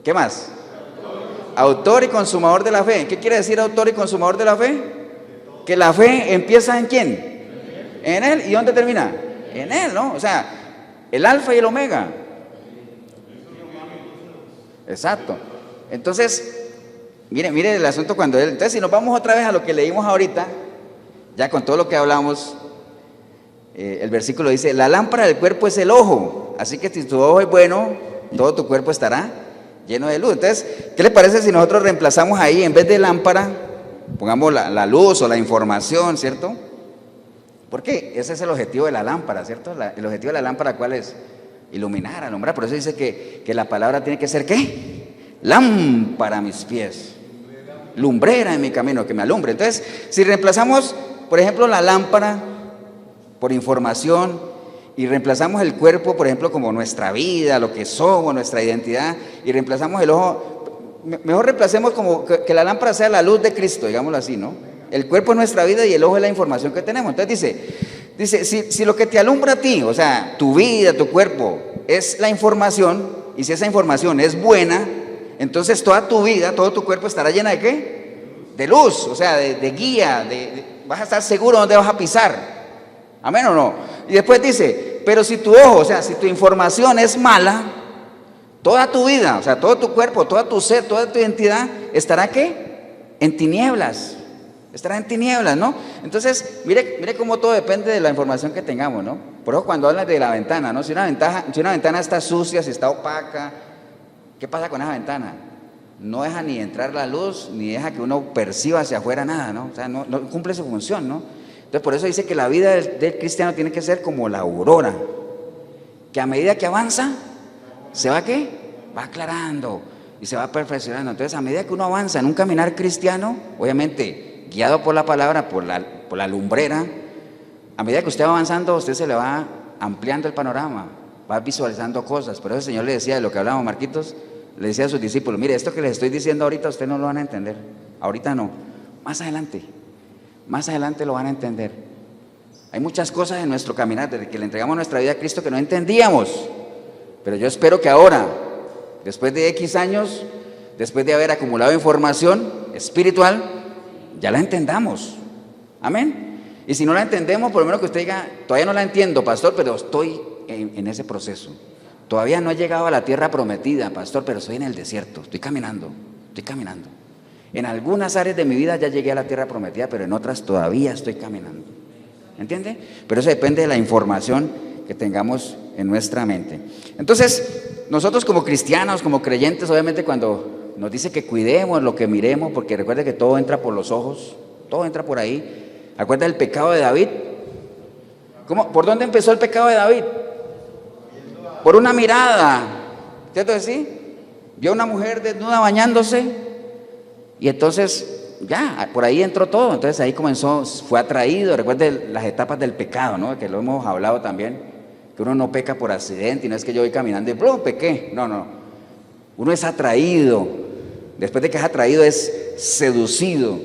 ¿Qué más? Autor y consumador de la fe. ¿Qué quiere decir autor y consumador de la fe? Que la fe empieza ¿en quién? En Él. ¿Y dónde termina? En Él, ¿no? O sea, el alfa y el omega. Exacto. Entonces, mire el asunto cuando Él... Entonces, si nos vamos otra vez a lo que leímos ahorita, ya con todo lo que hablamos, el versículo dice, la lámpara del cuerpo es el ojo, así que si tu ojo es bueno, todo tu cuerpo estará lleno de luz. Entonces, ¿qué le parece si nosotros reemplazamos ahí, en vez de lámpara, pongamos la luz o la información, ¿cierto? Porque ese es el objetivo de la lámpara, ¿cierto? El objetivo de la lámpara, ¿cuál es? Iluminar, alumbrar. Por eso dice que la palabra tiene que ser, ¿qué? Lámpara a mis pies, lumbrera en mi camino, que me alumbre. Entonces, si reemplazamos, por ejemplo, la lámpara por información y reemplazamos el cuerpo, por ejemplo, como nuestra vida, lo que somos, nuestra identidad, y reemplazamos el ojo, mejor reemplacemos como que la lámpara sea la luz de Cristo, digámoslo así, ¿no? El cuerpo es nuestra vida y el ojo es la información que tenemos. Entonces dice si lo que te alumbra a ti, o sea, tu vida, tu cuerpo, es la información, y si esa información es buena, entonces toda tu vida, todo tu cuerpo estará llena ¿de qué? De luz, o sea, de guía, vas a estar seguro dónde vas a pisar. ¿Amén o no? Y después dice, pero si tu ojo, o sea, si tu información es mala, toda tu vida, o sea, todo tu cuerpo, toda tu ser, toda tu identidad, ¿estará qué? En tinieblas. Estará en tinieblas, ¿no? Entonces, mire cómo todo depende de la información que tengamos, ¿no? Por eso cuando hablan de la ventana, ¿no? Si una ventana está sucia, si está opaca, ¿qué pasa con esa ventana? no deja ni entrar la luz, ni deja que uno perciba hacia afuera nada, ¿no? O sea, no cumple su función, ¿no? Entonces, por eso dice que la vida del cristiano tiene que ser como la aurora, que a medida que avanza, ¿se va qué? Va aclarando y se va perfeccionando. Entonces, a medida que uno avanza en un caminar cristiano, obviamente, guiado por la palabra, por la lumbrera, a medida que usted va avanzando, usted se le va ampliando el panorama, va visualizando cosas. Por eso el Señor le decía, de lo que hablábamos, Marquitos, le decía a sus discípulos, mire, esto que les estoy diciendo ahorita, ustedes no lo van a entender, ahorita no, más adelante lo van a entender. Hay muchas cosas en nuestro caminar, desde que le entregamos nuestra vida a Cristo, que no entendíamos, pero yo espero que ahora, después de X años, después de haber acumulado información espiritual, ya la entendamos, amén. Y si no la entendemos, por lo menos que usted diga, todavía no la entiendo, pastor, pero estoy en ese proceso. Todavía no he llegado a la tierra prometida, pastor, pero estoy en el desierto, estoy caminando. En algunas áreas de mi vida ya llegué a la tierra prometida, pero en otras todavía estoy caminando. ¿Entiende? Pero eso depende de la información que tengamos en nuestra mente. Entonces, nosotros como cristianos, como creyentes, obviamente cuando nos dice que cuidemos lo que miremos, porque recuerde que todo entra por los ojos, todo entra por ahí. ¿Acuerda del pecado de David? ¿Por dónde empezó el pecado de David? Por una mirada, ¿cierto que sí? Vio a una mujer desnuda bañándose y entonces ya, por ahí entró todo. Entonces ahí comenzó, fue atraído. Recuerde las etapas del pecado, ¿no? Que lo hemos hablado también, que uno no peca por accidente y no es que yo voy caminando y ¡plum! Pequé. No, uno es atraído. Después de que es atraído es seducido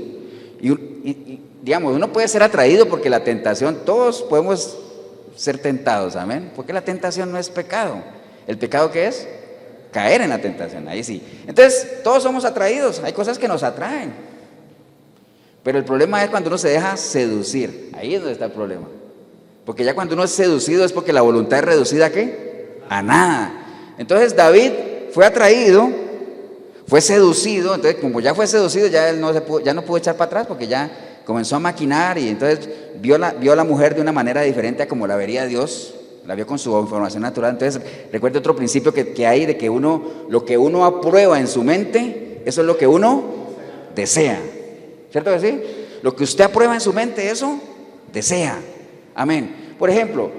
y digamos, uno puede ser atraído porque la tentación, todos podemos ser tentados, amén, porque la tentación no es pecado. ¿El pecado qué es? Caer en la tentación, ahí sí. Entonces, todos somos atraídos, hay cosas que nos atraen, pero el problema es cuando uno se deja seducir, ahí es donde está el problema, porque ya cuando uno es seducido es porque la voluntad es reducida ¿a qué? A nada. Entonces David fue atraído, fue seducido, entonces como ya fue seducido, ya él ya no pudo echar para atrás porque ya comenzó a maquinar y entonces vio a la mujer de una manera diferente a como la vería Dios, la vio con su información natural. Entonces recuerde otro principio que hay de que lo que uno aprueba en su mente, eso es lo que uno desea, ¿cierto que sí? Lo que usted aprueba en su mente, eso desea, amén. Por ejemplo,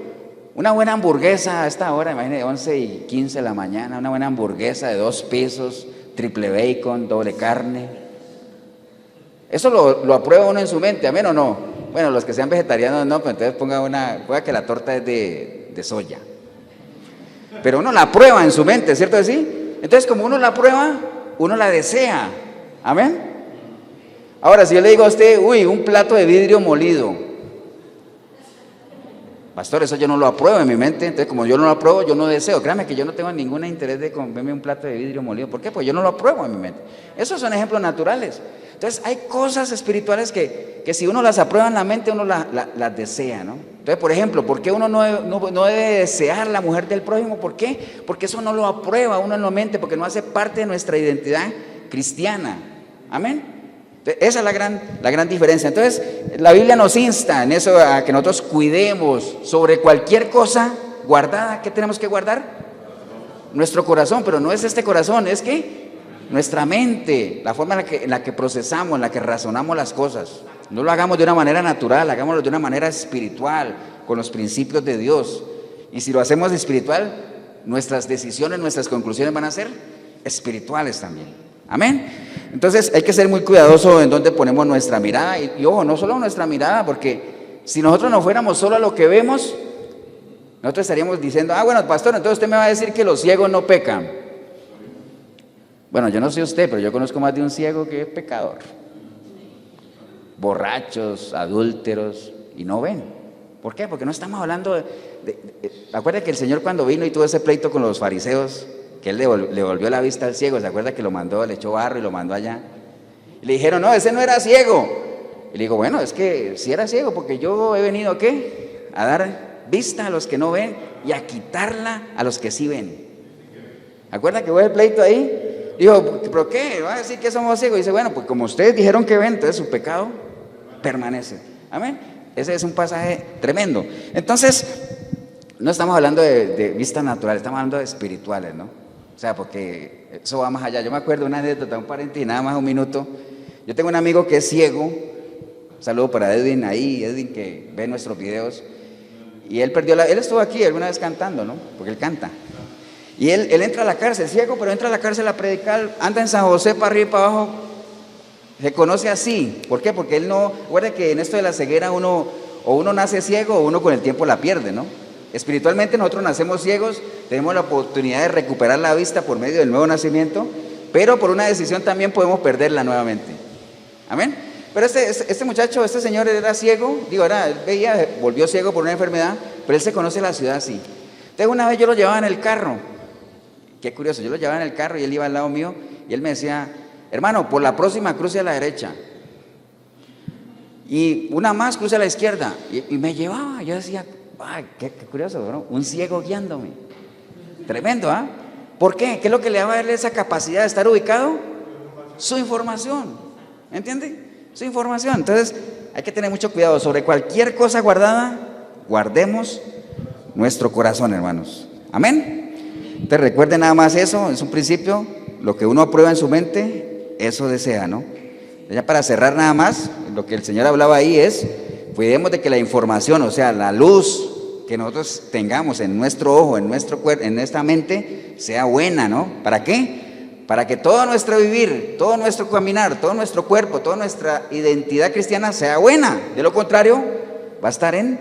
una buena hamburguesa a esta hora, imagínate 11:15 de la mañana, una buena hamburguesa de 2 pisos, triple bacon, doble carne. Eso lo aprueba uno en su mente, amén o no. Bueno, los que sean vegetarianos no, pues entonces ponga que la torta es de soya. Pero uno la aprueba en su mente, ¿cierto que sí? Entonces como uno la aprueba, uno la desea, amén. Ahora si yo le digo a usted, un plato de vidrio molido, pastor, eso yo no lo apruebo en mi mente. Entonces como yo no lo apruebo, yo no deseo. Créame que yo no tengo ningún interés de comerme un plato de vidrio molido. ¿Por qué? Pues yo no lo apruebo en mi mente. Esos son ejemplos naturales. Entonces hay cosas espirituales que si uno las aprueba en la mente, uno las desea, ¿no? Entonces, por ejemplo, ¿por qué uno no debe desear la mujer del prójimo? ¿Por qué? Porque eso no lo aprueba uno en la mente, porque no hace parte de nuestra identidad cristiana, amén. Entonces, esa es la gran diferencia. Entonces la Biblia nos insta en eso, a que nosotros cuidemos sobre cualquier cosa guardada. ¿Qué tenemos que guardar? Nuestro corazón, pero no es este corazón, es que nuestra mente, la forma en la que procesamos, en la que razonamos las cosas. No lo hagamos de una manera natural, hagámoslo de una manera espiritual, con los principios de Dios. Y si lo hacemos espiritual, nuestras decisiones, nuestras conclusiones van a ser espirituales también. Amén. Entonces hay que ser muy cuidadosos en dónde ponemos nuestra mirada. Y ojo, no solo nuestra mirada, porque si nosotros no fuéramos solo a lo que vemos, nosotros estaríamos diciendo, bueno, pastor, entonces usted me va a decir que los ciegos no pecan. Bueno, yo no sé usted, pero yo conozco más de un ciego que es pecador. Borrachos, adúlteros, y no ven. ¿Por qué? Porque no estamos hablando acuérdate que el Señor cuando vino y tuvo ese pleito con los fariseos, que Él le volvió la vista al ciego, ¿se acuerda que le echó barro y lo mandó allá? Y le dijeron, no, ese no era ciego. Y le digo, bueno, es que sí era ciego, porque yo he venido, ¿qué? A dar vista a los que no ven y a quitarla a los que sí ven. ¿Acuerda que hubo el pleito ahí? Dijo, ¿pero qué? ¿Va a decir que somos ciegos? Y dice, bueno, pues como ustedes dijeron que ven, entonces su pecado permanece. Amén. Ese es un pasaje tremendo. Entonces, no estamos hablando de vista natural, estamos hablando de espirituales, ¿no? sea, porque eso va más allá. Yo me acuerdo una anécdota, un paréntesis, nada más un minuto. Yo tengo un amigo que es ciego, un saludo para Edwin ahí, Edwin que ve nuestros videos, y él él estuvo aquí alguna vez cantando, ¿no? Porque él canta. Y él entra a la cárcel, ciego, pero entra a la cárcel a predicar, anda en San José para arriba y para abajo, se conoce así. ¿Por qué? Porque él no, recuerda que en esto de la ceguera uno nace ciego o uno con el tiempo la pierde, ¿no? Espiritualmente nosotros nacemos ciegos, tenemos la oportunidad de recuperar la vista por medio del nuevo nacimiento, pero por una decisión también podemos perderla nuevamente. Amén. Pero este muchacho, este señor era ciego, él veía, volvió ciego por una enfermedad, pero él se conoce la ciudad así. Entonces una vez yo lo llevaba en el carro, qué curioso, yo lo llevaba en el carro y él iba al lado mío y él me decía, hermano, por la próxima cruce a la derecha y una más cruce a la izquierda, y me llevaba. Yo decía, ay, qué curioso, ¿no? Un ciego guiándome, tremendo, ¿ah? ¿Por qué? ¿Qué es lo que le va a darle esa capacidad de estar ubicado? Su información, ¿entiende? Su información. Entonces hay que tener mucho cuidado sobre cualquier cosa guardada, guardemos nuestro corazón, hermanos. Amén. Entonces recuerden nada más eso, es un principio, lo que uno aprueba en su mente, eso desea, ¿no? Ya para cerrar nada más, lo que el Señor hablaba ahí es, cuidemos de que la información, o sea, la luz que nosotros tengamos en nuestro ojo, en nuestro cuerpo, en nuestra mente, sea buena, ¿no? ¿Para qué? Para que todo nuestro vivir, todo nuestro caminar, todo nuestro cuerpo, toda nuestra identidad cristiana sea buena. De lo contrario, va a estar en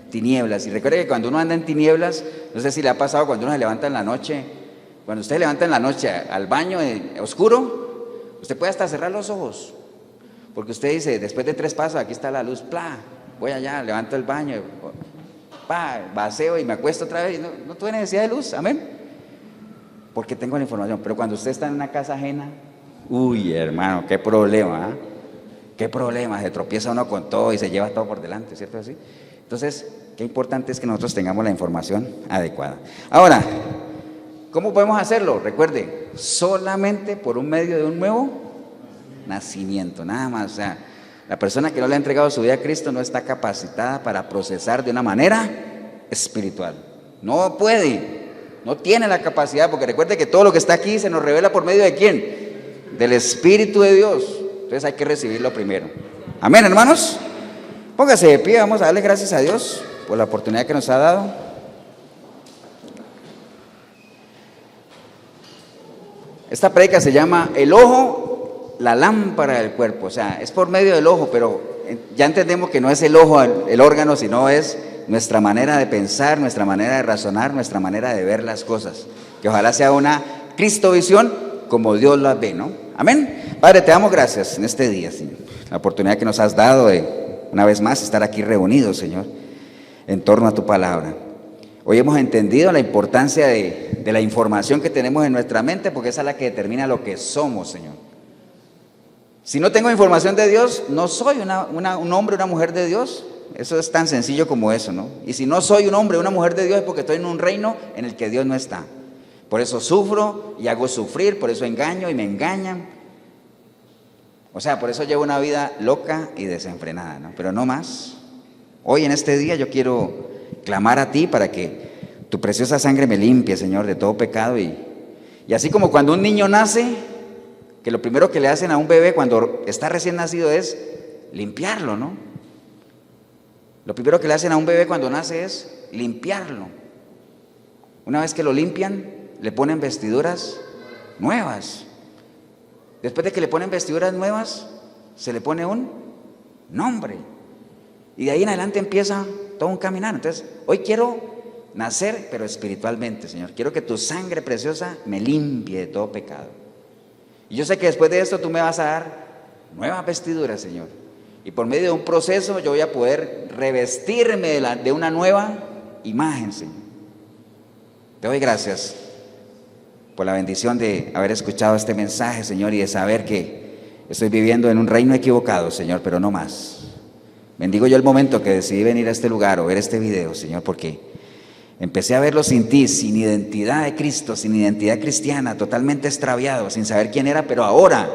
tinieblas. Y recuerde que cuando uno anda en tinieblas, no sé si le ha pasado cuando uno se levanta en la noche, cuando usted se levanta en la noche al baño oscuro, usted puede hasta cerrar los ojos, porque usted dice, después de 3 pasos, aquí está la luz, ¡plá! Voy allá, levanto el baño, vacío y me acuesto otra vez, no tuve necesidad de luz, amén, porque tengo la información. Pero cuando usted está en una casa ajena, uy, hermano, qué problema, ¿eh? Qué problema, se tropieza uno con todo y se lleva todo por delante, ¿cierto así? Entonces, qué importante es que nosotros tengamos la información adecuada. Ahora, ¿cómo podemos hacerlo? Recuerde, solamente por un medio de un nuevo nacimiento, nada más. O sea, la persona que no le ha entregado su vida a Cristo no está capacitada para procesar de una manera espiritual. No puede, no tiene la capacidad, porque recuerde que todo lo que está aquí se nos revela por medio de ¿quién? Del Espíritu de Dios. Entonces hay que recibirlo primero. Amén, hermanos. Póngase de pie, vamos a darle gracias a Dios por la oportunidad que nos ha dado. Esta prédica se llama El ojo, la lámpara del cuerpo. O sea, es por medio del ojo, pero ya entendemos que no es el ojo el órgano, sino es nuestra manera de pensar, nuestra manera de razonar, nuestra manera de ver las cosas. Que ojalá sea una Cristovisión como Dios las ve, ¿no? Amén. Padre, te damos gracias en este día, Señor, la oportunidad que nos has dado de una vez más estar aquí reunidos, Señor, en torno a tu palabra. Hoy hemos entendido la importancia de la información que tenemos en nuestra mente, porque esa es la que determina lo que somos, Señor. Si no tengo información de Dios, no soy un hombre, una mujer de Dios. Eso es tan sencillo como eso, ¿no? Y si no soy un hombre, una mujer de Dios, es porque estoy en un reino en el que Dios no está. Por eso sufro y hago sufrir, por eso engaño y me engañan. O sea, por eso llevo una vida loca y desenfrenada, ¿no? Pero no más. Hoy en este día yo quiero clamar a ti para que tu preciosa sangre me limpie, Señor, de todo pecado. Y así como cuando un niño nace, que lo primero que le hacen a un bebé cuando está recién nacido es limpiarlo, ¿no? Lo primero que le hacen a un bebé cuando nace es limpiarlo. Una vez que lo limpian, le ponen vestiduras nuevas. Después de que le ponen vestiduras nuevas, se le pone un nombre. Y de ahí en adelante empieza todo un caminar. Entonces, hoy quiero nacer, pero espiritualmente, Señor. Quiero que tu sangre preciosa me limpie de todo pecado. Y yo sé que después de esto tú me vas a dar nuevas vestiduras, Señor. Y por medio de un proceso yo voy a poder revestirme de una nueva imagen, Señor. Te doy gracias por la bendición de haber escuchado este mensaje, Señor, y de saber que estoy viviendo en un reino equivocado, Señor, pero no más. Bendigo yo el momento que decidí venir a este lugar o ver este video, Señor, porque empecé a verlo sin ti, sin identidad de Cristo, sin identidad cristiana, totalmente extraviado, sin saber quién era, pero ahora,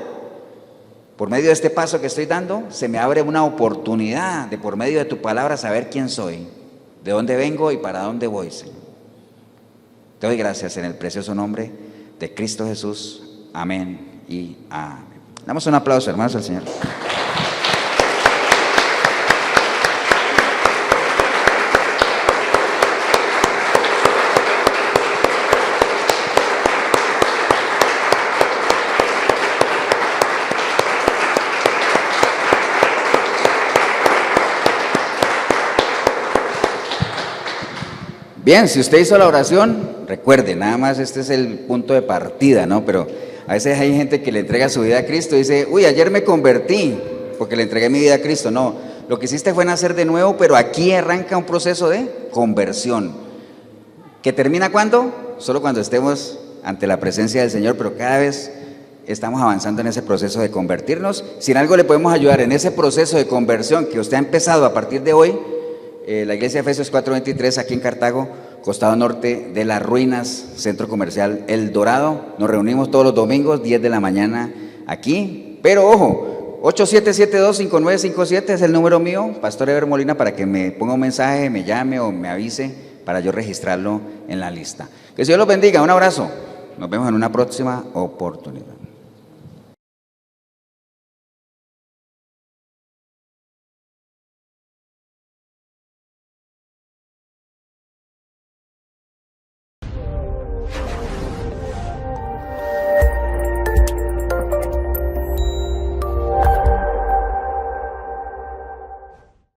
por medio de este paso que estoy dando, se me abre una oportunidad de, por medio de tu palabra, saber quién soy, de dónde vengo y para dónde voy, Señor. Te doy gracias en el precioso nombre de Cristo Jesús. Amén y amén. Damos un aplauso, hermanos, al Señor. Bien, si usted hizo la oración, recuerde, nada más este es el punto de partida, ¿no? Pero a veces hay gente que le entrega su vida a Cristo y dice, uy, ayer me convertí porque le entregué mi vida a Cristo. No, lo que hiciste fue nacer de nuevo, pero aquí arranca un proceso de conversión. ¿Que termina cuándo? Solo cuando estemos ante la presencia del Señor, pero cada vez estamos avanzando en ese proceso de convertirnos. Si en algo le podemos ayudar en ese proceso de conversión que usted ha empezado a partir de hoy, la iglesia de Efesios 4:23 aquí en Cartago, costado norte de las ruinas, centro comercial El Dorado. Nos reunimos todos los domingos, 10 de la mañana aquí. Pero ojo, 8772-5957 es el número mío, Pastor Eber Molina, para que me ponga un mensaje, me llame o me avise para yo registrarlo en la lista. Que el Señor los bendiga, un abrazo. Nos vemos en una próxima oportunidad.